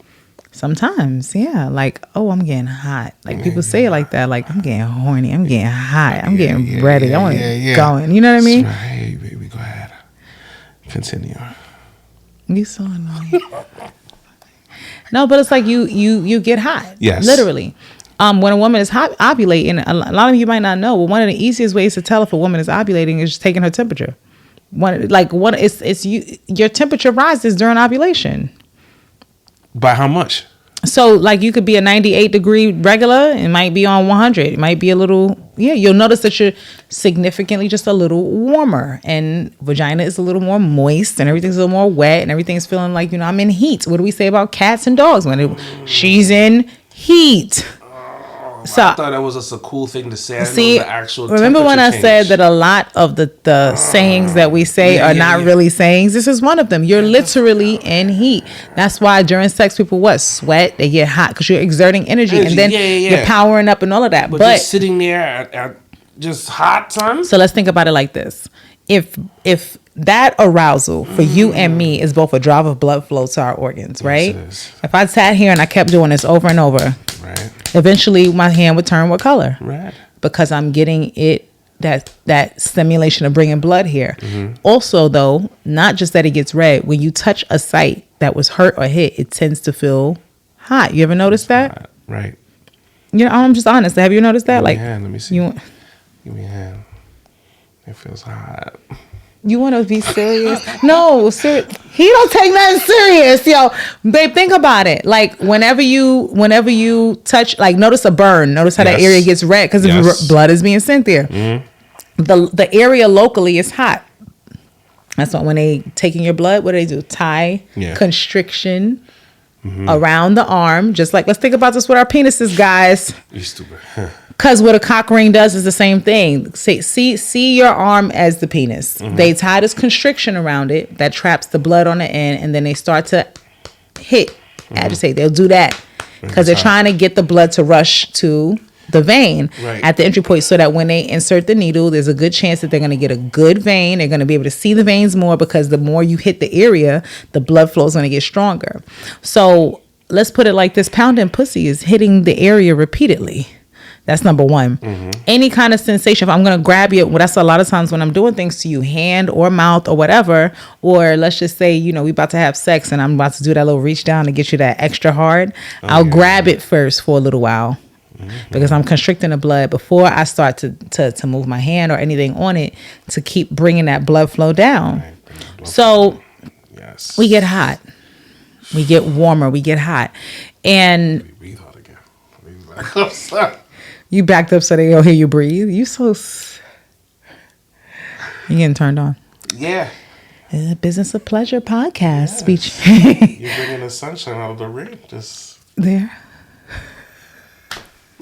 Sometimes, yeah. Like, oh, I'm getting hot. Like people say it like that. Like, I'm getting horny. I'm getting hot. I'm getting ready. I want to get going. You know what I mean? Hey, baby, go ahead. Continue. You so annoying. No, but it's like you get hot. Yes. Literally. When a woman is ovulating, a lot of you might not know, but one of the easiest ways to tell if a woman is ovulating is just taking her temperature. Your temperature rises during ovulation. By how much? So like you could be a 98 degree regular, it might be on 100. It might be a little, you'll notice that you're significantly just a little warmer, and vagina is a little more moist and everything's a little more wet and everything's feeling like, I'm in heat. What do we say about cats and dogs she's in heat? So I thought that was just a cool thing to say. See, the actual remember when I change. said that a lot of the sayings that we say are not really sayings? This is one of them. You're literally in heat. That's why during sex, people sweat, they get hot because you're exerting energy. And then you're powering up and all of that. But just sitting there at just hot, son. So let's think about it like this. If that arousal for you and me is both a drive of blood flow to our organs, right? Yes, if I sat here and I kept doing this over and over, right, eventually my hand would turn what color? Red. Because I'm getting that stimulation of bringing blood here. Mm-hmm. Also, though, not just that it gets red. When you touch a site that was hurt or hit, it tends to feel hot. You ever noticed that? Hot. Right. I'm just honest. Have you noticed that? Give me a hand. Let me see. Give me a hand. It feels hot. You want to be serious? No, he don't take nothing serious, yo. Babe, think about it. Like whenever you touch, like notice a burn. Notice how that area gets red because blood is being sent there. Mm-hmm. The area locally is hot. That's why when they taking your blood, what do they do? Tie constriction around the arm. Just like, let's think about this with our penises, guys. You stupid. Because what a cock ring does is the same thing. See your arm as the penis. Mm-hmm. They tie this constriction around it that traps the blood on the end, and then they start to agitate. They'll do that because they're trying to get the blood to rush to the vein at the entry point, so that when they insert the needle, there's a good chance that they're going to get a good vein. They're going to be able to see the veins more, because the more you hit the area, the blood flow is going to get stronger. So let's put it like this. Pounding pussy is hitting the area repeatedly. That's number one. Mm-hmm. Any kind of sensation, if I'm going to grab you, that's a lot of times when I'm doing things to you, hand or mouth or whatever, or let's just say, we about to have sex and I'm about to do that little reach down to get you that extra hard. I'll grab it first for a little while because I'm constricting the blood before I start to move my hand or anything on it to keep bringing that blood flow down. So we get hot. We get warmer. We get hot. And breathe hot again. You backed up so they don't hear you breathe. You getting turned on. Yeah. It's a Business of Pleasure podcast speech. You're bringing the sunshine out of the rain. Just there.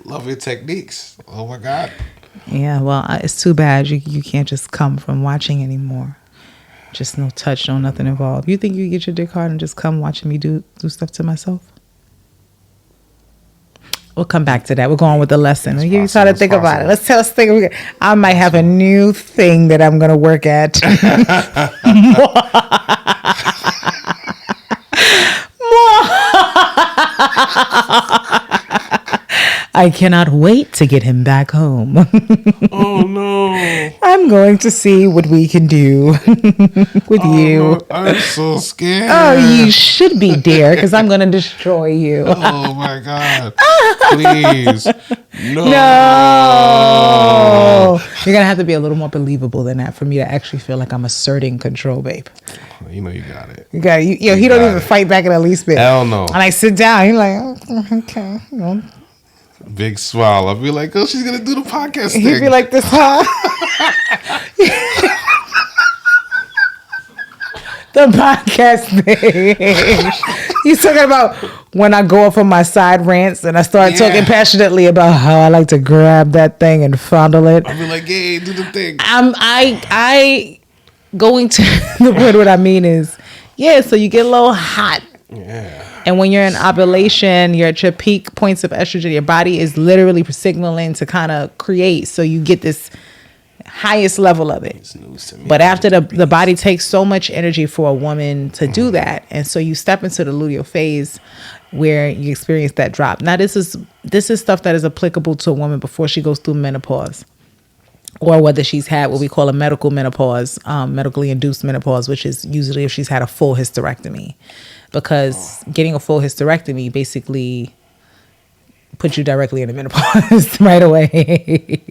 Love your techniques. Oh my God. Yeah, well, it's too bad you can't just come from watching anymore. Just no touch, no nothing involved. You think you get your dick hard and just come watching me do stuff to myself? We'll come back to that. We're going with the lesson. We'll give you time to think about it. Let's think. I might have a new thing that I'm going to work at. I cannot wait to get him back home. Oh no. I'm going to see what we can do with you. No, I'm so scared. Oh, you should be, dear, because I'm going to destroy you. Oh my God. Please. No. You're going to have to be a little more believable than that for me to actually feel like I'm asserting control, babe. You know you got it. You got it. He don't even fight back in the least bit. Hell no. And I sit down. He's like, oh, okay. Big smile. I'll be like, oh, she's going to do the podcast thing. He'd be like this, huh? The podcast thing. You talking about when I go off on my side rants and I start talking passionately about how I like to grab that thing and fondle it. I'll be like, "Yay, do the thing." I going to the point. What I mean is, so you get a little hot. Yeah. And when you're in ovulation, you're at your peak points of estrogen. Your body is literally signaling to kind of create, so you get this highest level of it. But after the body takes so much energy for a woman to do that, and so you step into the luteal phase where you experience that drop. Now this is stuff that is applicable to a woman before she goes through menopause, or whether she's had what we call a medical menopause, medically induced menopause, which is usually if she's had a full hysterectomy, because getting a full hysterectomy basically puts you directly into menopause right away.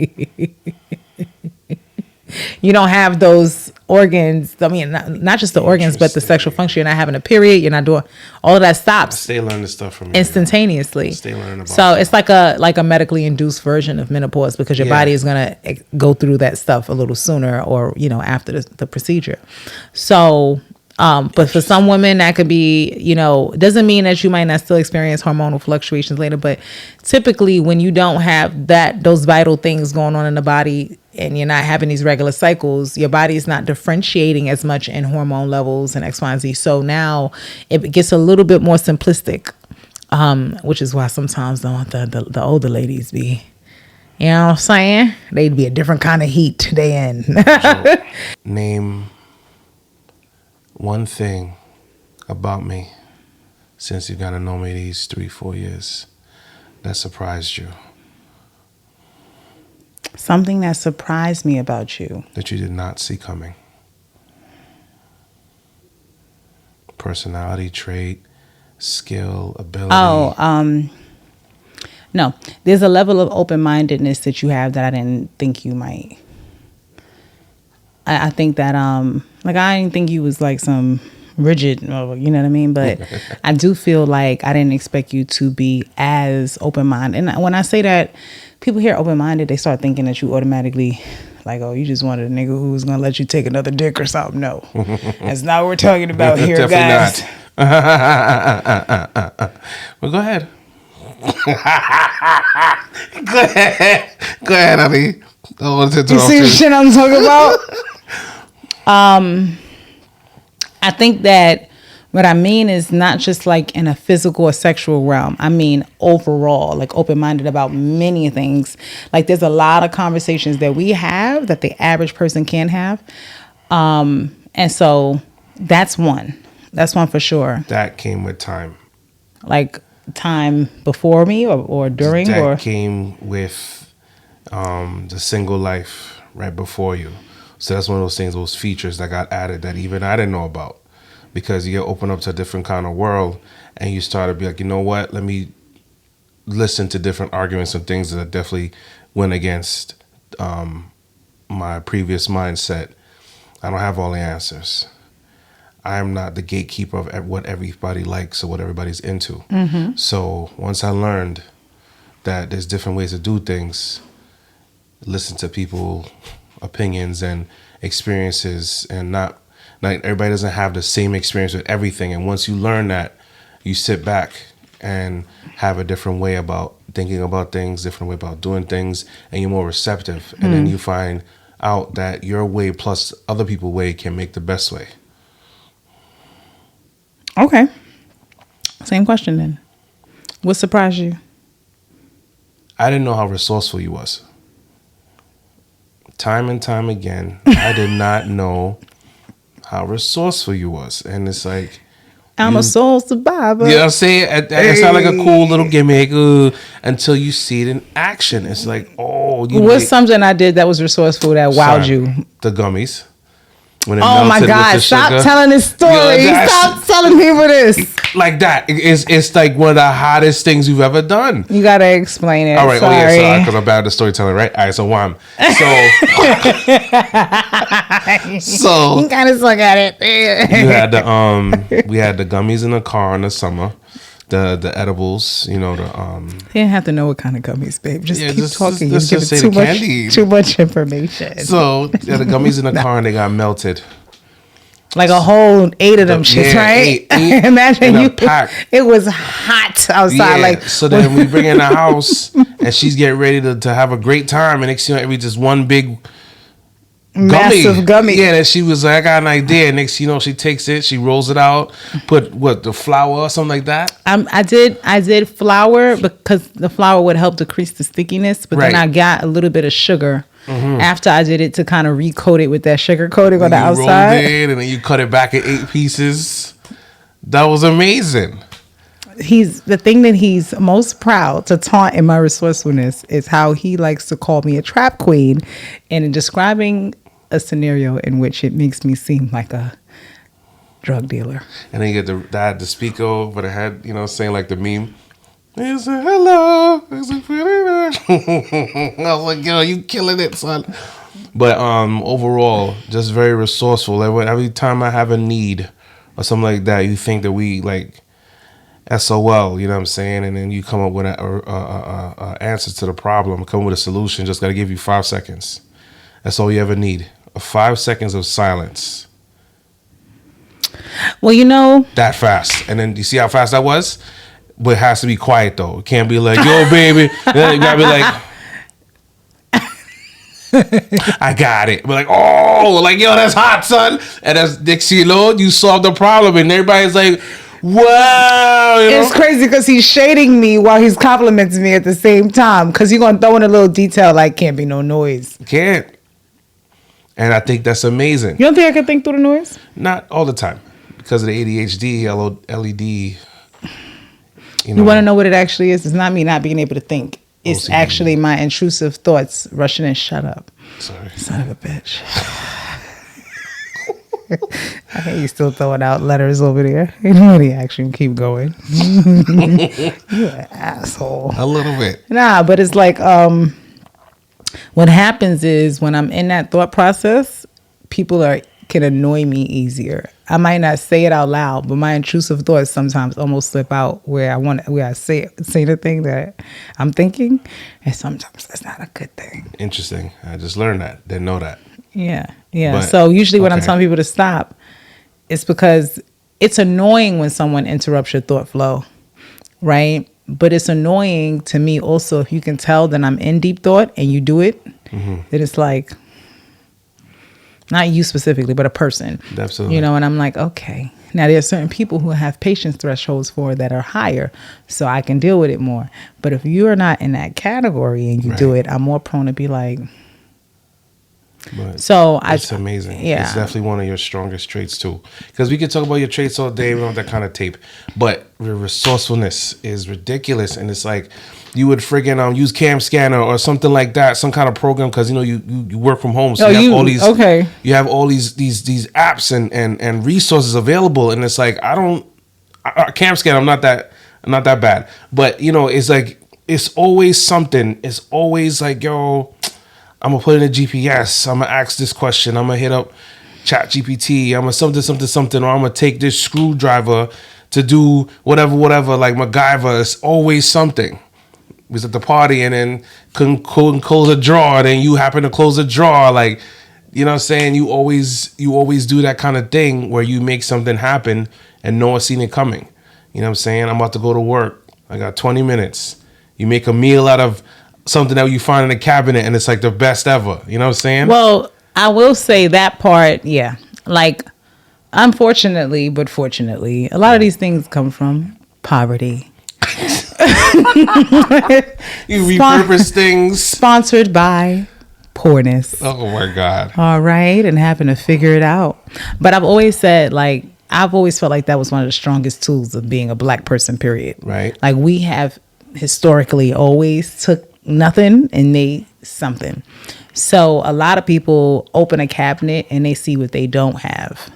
You don't have those organs. I mean, not just the organs, but the sexual function. You're not having a period. You're not doing all of that. Stops. Stay learning stuff from you instantaneously. Stay learning about. So it's like a medically induced version of menopause, because your body is gonna go through that stuff a little sooner, or after the procedure. So. But for some women that could be, doesn't mean that you might not still experience hormonal fluctuations later, but typically when you don't have those vital things going on in the body and you're not having these regular cycles, your body is not differentiating as much in hormone levels and X, Y, and Z. So now it gets a little bit more simplistic, which is why sometimes the older ladies be, you know what I'm saying? They'd be a different kind of heat they in. Name one thing about me since you got to know me these 3-4 years that surprised you. Something that surprised me about you. That you did not see coming. Personality trait, skill, ability. No. There's a level of open-mindedness that you have that I didn't think you might. I think that, I didn't think you was like some rigid, you know what I mean? But I do feel like I didn't expect you to be as open-minded. And when I say that, people hear open-minded, they start thinking that you automatically, like, oh, you just wanted a nigga who was going to let you take another dick or something. No, that's not what we're talking about here, guys. Not. Well, go ahead. Go ahead, honey. I want to you see the shit I'm talking about? I think that what I mean is not just like in a physical or sexual realm. I mean overall, like open-minded about many things. Like there's a lot of conversations that we have that the average person can't have. And so that's one. That's one for sure. That came with time. Like time before me or during? That came with the single life right before you. So that's one of those things, those features that got added that even I didn't know about, because you get open up to a different kind of world and you start to be like, you know what, let me listen to different arguments and things that definitely went against my previous mindset. I don't have all the answers. I am not the gatekeeper of what everybody likes or what everybody's into. Mm-hmm. So once I learned that there's different ways to do things, listen to people opinions and experiences, and not everybody doesn't have the same experience with everything. And once you learn that, you sit back and have a different way about thinking about things, different way about doing things, and you're more receptive. And then you find out that your way plus other people's way can make the best way. Okay. Same question then. What surprised you? I didn't know how resourceful you was. Time and time again, I did not know how resourceful you was. And it's like, I'm a soul survivor. You know what I'm saying? It sounds like a cool little gimmick until you see it in action. It's like, oh. What's something I did that was resourceful that wowed you? The gummies. When oh my God, stop telling this story. Stop telling people this. Like that. It's like one of the hottest things you've ever done. You got to explain it. All right. Sorry. Oh, yeah. Because I'm bad at the storytelling, right? All right. So, wham. So you kind of suck at it. You had we had the gummies in the car in the summer. The edibles, you know, You didn't have to know what kind of gummies, babe. Just keep talking. Let's just say too much information. So, the gummies in the car and they got melted. Like a whole 8 of them shits, right? Eight Imagine in a you. pack. It was hot outside. Yeah. Like So then we bring in the house, and she's getting ready to have a great time, and next thing you know, every just one big massive gummy. Yeah, and she was like, I got an idea. Next, you know, she takes it, she rolls it out, put the flour or something like that. I did flour because the flour would help decrease the stickiness, but then Right. I got a little bit of sugar after I did it to kind of recoat it with that sugar coating on the You outside. rolled it, and then you cut it back in 8 pieces. That was amazing. The thing that he's most proud to taunt in my resourcefulness is how he likes to call me a trap queen, and in describing a scenario in which it makes me seem like a drug dealer. And then you get the speaker over the head, you know, saying like the meme. He said, hello. It's a pretty night. I was like, yo, you killing it, son. But overall, just very resourceful. Every time I have a need or something like that, you think that we like SOL, you know what I'm saying? And then you come up with a answer to the problem, come up with a solution. Just got to give you 5 seconds. That's all you ever need. 5 seconds of silence. Well, you know, That fast. And then you see how fast that was? But it has to be quiet though. It can't be like, yo, baby. Then you gotta be like, I got it. But like, oh, like, yo, that's hot, son. And that's Dixie Lord, you solved the problem. And everybody's like, wow. You know? it's crazy because he's shading me while he's complimenting me at the same time. Because you're going to throw in a little detail like, can't be no noise. Can't. And I think that's amazing. You don't think I can think through the noise? Not all the time. Because of the ADHD, LED. You want to know what it actually is? It's not me not being able to think. It's OCD. actually my intrusive thoughts rushing in. Shut up. Sorry. Son of a bitch. I hate you still throwing out letters over there. You know the action. Keep going. You an asshole. A little bit. Nah, but it's like what happens is when I'm in that thought process, people can annoy me easier. I might not say it out loud, but my intrusive thoughts sometimes almost slip out where I say the thing that I'm thinking, and sometimes that's not a good thing. Interesting. I just learned that. Didn't know that. Yeah. But, So usually when I'm okay. telling people to stop, it's because it's annoying when someone interrupts your thought flow, right? But it's annoying to me also if you can tell that I'm in deep thought and you do it, that it's like, not you specifically, but a person. Absolutely. You know, and I'm like, okay. Now, there are certain people who have patience thresholds for that are higher, so I can deal with it more. But if you are not in that category and you do it, I'm more prone to be like, But so it's amazing. Yeah. It's definitely one of your strongest traits too. Because we could talk about your traits all day. We don't have that kind of tape. But your resourcefulness is ridiculous. And it's like you would friggin' use Cam Scanner or something like that, some kind of program, because you know you work from home. So you have all these you have all these apps and resources available. And it's like Cam Scanner, I'm not that bad. But you know, it's like it's always something. It's always like, yo, I'm gonna put in a GPS. I'm gonna ask this question. I'm gonna hit up Chat GPT. I'm gonna something, or I'm gonna take this screwdriver to do whatever. Like MacGyver. It's always something. We was at the party and then couldn't close a drawer. Then you happen to close a drawer. Like, you know what I'm saying? You always do that kind of thing where you make something happen and no one's seen it coming. You know what I'm saying? I'm about to go to work. I got 20 minutes. You make a meal out of something that you find in the cabinet and it's like the best ever. You know what I'm saying? Well, I will say that part, yeah. Like, unfortunately, but fortunately, a lot of these things come from poverty. You repurpose things. Sponsored by poorness. Oh my God. All right. And having to figure it out. But I've always said, like, I've always felt like that was one of the strongest tools of being a black person, period. Right. Like, we have historically always took nothing and made something. So a lot of people open a cabinet and they see what they don't have.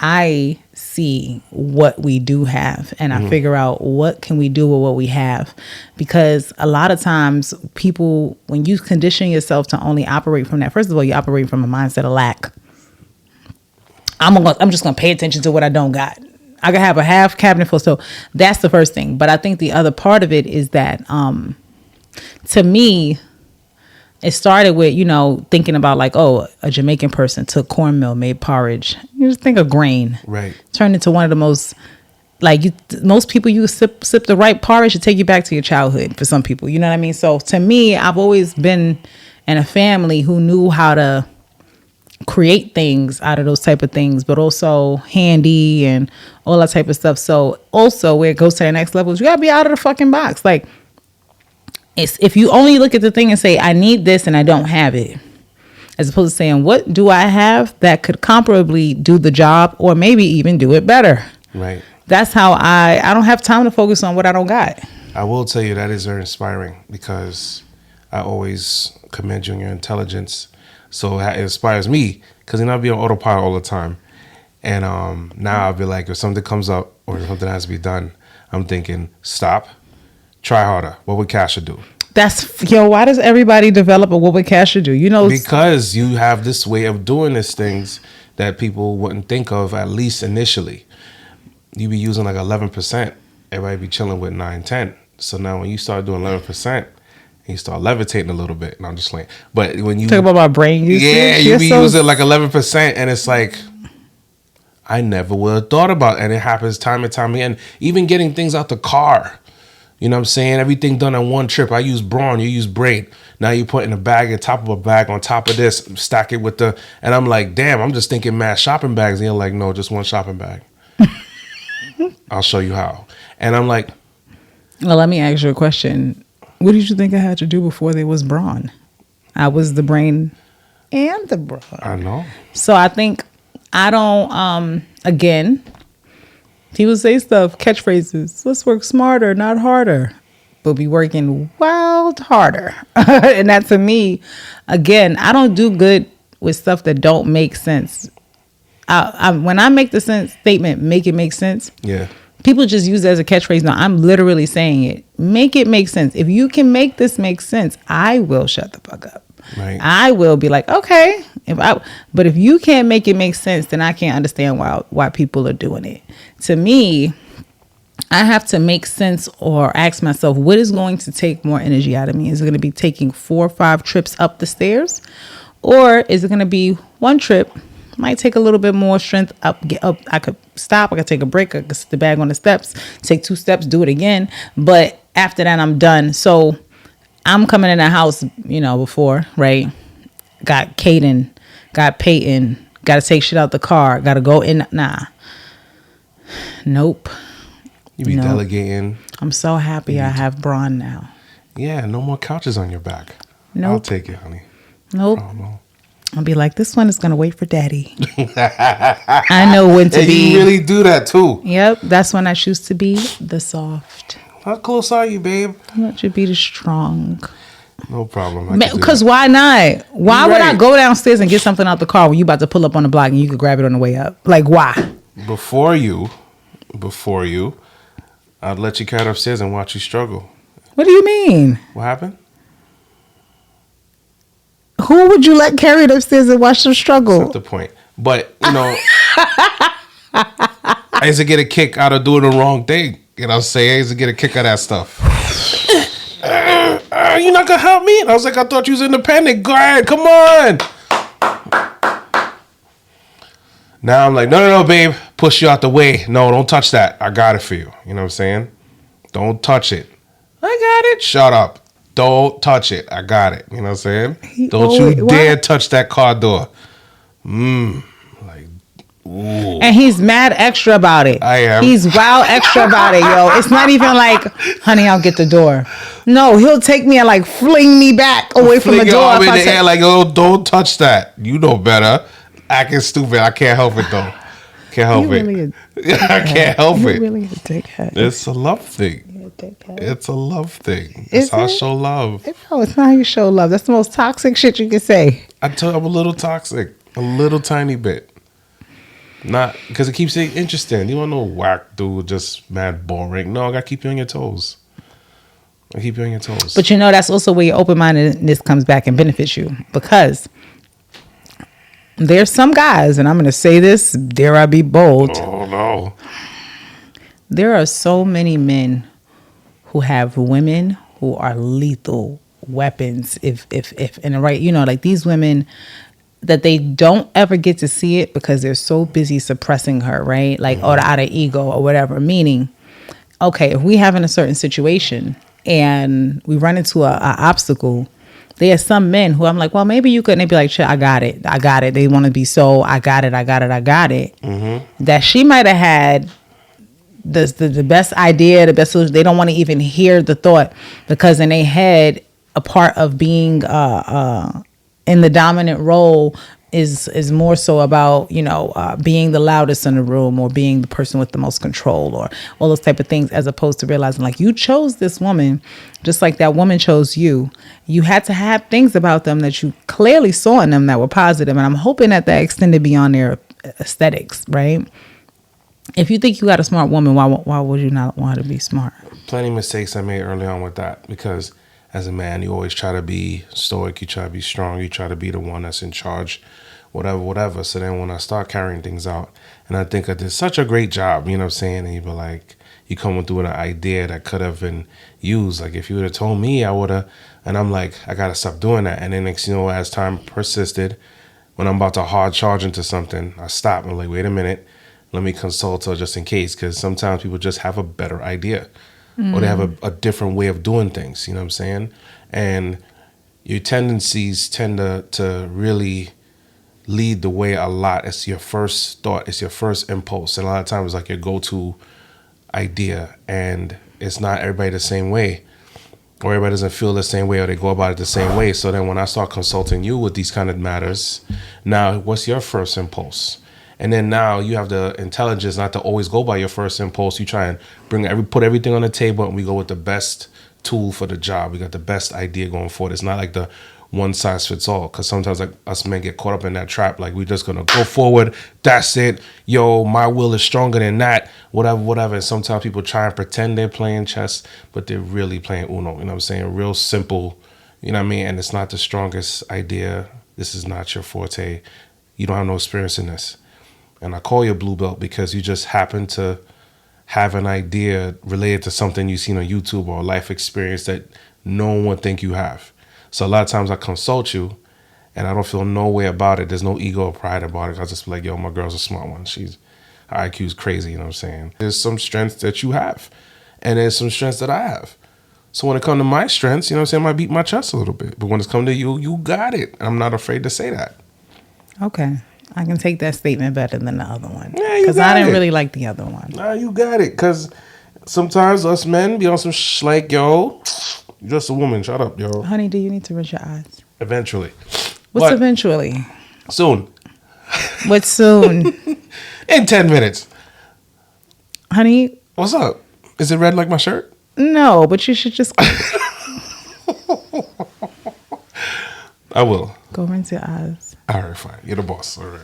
I see what we do have and I figure out what can we do with what we have. Because a lot of times people, when you condition yourself to only operate from that, first of all, you operate from a mindset of lack. I'm just going to pay attention to what I don't got. I can have a half cabinet full. So that's the first thing. But I think the other part of it is that, to me, it started with, thinking about like, oh, a Jamaican person took cornmeal, made porridge. You just think of grain. Right. Turned into one of the most, like, most people, you sip the right porridge to take you back to your childhood for some people. You know what I mean? So to me, I've always been in a family who knew how to create things out of those type of things, but also handy and all that type of stuff. So also where it goes to the next level is you gotta be out of the fucking box. Like, if you only look at the thing and say, I need this and I don't have it, as opposed to saying, what do I have that could comparably do the job or maybe even do it better? Right. That's how I don't have time to focus on what I don't got. I will tell you that is very inspiring because I always commend you on your intelligence. So it inspires me because I'll be on autopilot all the time. And now I'll be like, if something comes up or something has to be done, I'm thinking, stop, try harder. What would Kash do? Why does everybody develop a what would Kash do? Because you have this way of doing these things that people wouldn't think of, at least initially. You be using like 11%. Everybody be chilling with 9, 10. So now when you start doing 11%, you start levitating a little bit. And I'm just like, but when you talk about my brain usage, yeah, you be using like 11%, and it's like, I never would have thought about it. And it happens time and time again. Even getting things out the car. You know what I'm saying? Everything done on one trip. I use brawn, you use braid. Now you put in a bag on top of a bag on top of this, stack it with and I'm like, damn, I'm just thinking mass shopping bags. And you're like, no, just one shopping bag. I'll show you how. And I'm like, well, let me ask you a question. What did you think I had to do before there was brawn? I was the brain and the brawn. I know. So I think I don't, again, people say stuff, catchphrases. Let's work smarter, not harder. But be working wild harder. And that to me, again, I don't do good with stuff that don't make sense. When I make the statement, make it make sense. Yeah. People just use it as a catchphrase. No, I'm literally saying it. Make it make sense. If you can make this make sense, I will shut the fuck up. Right. I will be like, okay. But if you can't make it make sense, then I can't understand why people are doing it. To me, I have to make sense or ask myself, what is going to take more energy out of me? Is it going to be taking 4 or 5 trips up the stairs? Or is it going to be one trip? Might take a little bit more strength get up. I could stop. I could take a break. I could sit the bag on the steps, take 2 steps, do it again. But after that, I'm done. So I'm coming in the house, before, right? Got Caden, got Peyton, got to take shit out the car, got to go in. Nah. Nope. You be delegating. I'm so happy I have brawn now. Yeah, no more couches on your back. Nope. I'll take it, honey. Nope. I don't know. I'll be like, this one is going to wait for daddy. I know when to be. You really do that too. Yep. That's when I choose to be the soft. How close are you, babe? I want you to be the strong. No problem. Because why not? Why would I go downstairs and get something out the car when you about to pull up on the block and you could grab it on the way up? Like, why? Before you, I'd let you carry it upstairs and watch you struggle. What do you mean? What happened? Who would you let carry it upstairs and watch them struggle? That's not the point. But, I used to get a kick out of doing the wrong thing. You know what I'm saying? I used to get a kick out of that stuff. You're not going to help me? And I was like, I thought you was independent. Go ahead. Come on. Now I'm like, no, babe. Push you out the way. No, don't touch that. I got it for you. You know what I'm saying? Don't touch it. I got it. Shut up. Don't touch it. I got it. You know what I'm saying? Don't you dare touch that car door. Like, ooh. And he's mad extra about it. I am. He's wild extra about it, yo. It's not even like, honey, I'll get the door. No, he'll take me and like fling me back away from the door. I'm in the air like, oh, don't touch that. You know better. Acting stupid. I can't help it though. Can't help it. I can't help it. You're really a dickhead. It's a love thing. It's a love thing. It's how I show love. No, it's not how you show love. That's the most toxic shit you can say. I tell you, I'm a little toxic. A little tiny bit. Not because it keeps it interesting. You want no whack dude, just mad boring. No, I gotta keep you on your toes. I keep you on your toes. But that's also where your open-mindedness comes back and benefits you. Because there's some guys, and I'm gonna say this, dare I be bold. Oh no. There are so many men who have women who are lethal weapons if in the right, like these women that they don't ever get to see it because they're so busy suppressing her, right? Like, or out of ego or whatever. Meaning, okay, if we have in a certain situation and we run into a obstacle, there are some men who I'm like, well, maybe you could. And they be like, shit, I got it. They want to be so, I got it. That she might have had the best idea, the best solution. They don't want to even hear the thought because in their head, a part of being in the dominant role is more so about being the loudest in the room or being the person with the most control or all those type of things, as opposed to realizing like you chose this woman just like that woman chose you. You had to have things about them that you clearly saw in them that were positive, and I'm hoping that extended beyond their aesthetics, right? If you think you got a smart woman, why would you not want her to be smart? Plenty of mistakes I made early on with that, because as a man, you always try to be stoic, you try to be strong, you try to be the one that's in charge, whatever. So then when I start carrying things out, and I think I did such a great job, you know what I'm saying? And you be like, you coming through with an idea that could have been used. Like if you would have told me, I would have, and I'm like, I got to stop doing that. And then next, as time persisted, when I'm about to hard charge into something, I stop and I'm like, wait a minute, let me consult her just in case, because sometimes people just have a better idea. Or they have a different way of doing things, you know what I'm saying? And your tendencies tend to really lead the way a lot. It's your first thought, it's your first impulse. And a lot of times it's like your go-to idea. And it's not everybody the same way. Or everybody doesn't feel the same way, or they go about it the same way. So then when I start consulting you with these kind of matters, now what's your first impulse? And then now you have the intelligence not to always go by your first impulse. You try and put everything on the table, and we go with the best tool for the job. We got the best idea going forward. It's not like the one size fits all, because sometimes like us men get caught up in that trap. Like we're just gonna go forward. That's it. Yo, my will is stronger than that. Whatever. And sometimes people try and pretend they're playing chess, but they're really playing Uno. You know what I'm saying? Real simple. You know what I mean? And it's not the strongest idea. This is not your forte. You don't have no experience in this. And I call you a blue belt because you just happen to have an idea related to something you've seen on YouTube or a life experience that no one would think you have. So a lot of times I consult you and I don't feel no way about it. There's no ego or pride about it. I just be like, yo, my girl's a smart one. Her IQ's crazy, you know what I'm saying? There's some strengths that you have, and there's some strengths that I have. So when it comes to my strengths, you know what I'm saying, I might beat my chest a little bit. But when it's come to you, you got it. I'm not afraid to say that. Okay. I can take that statement better than the other one. Yeah, you because got I didn't it. really like the other one. Nah, you got it. Because sometimes us men be on some like, yo, you're just a woman. Shut up, yo. Honey, do you need to rinse your eyes? Eventually. What's But eventually? soon. What's soon? In 10 minutes. Honey? What's up? Is it red like my shirt? No, but you should just I will. go rinse your eyes. All right, fine. You're the boss. All right.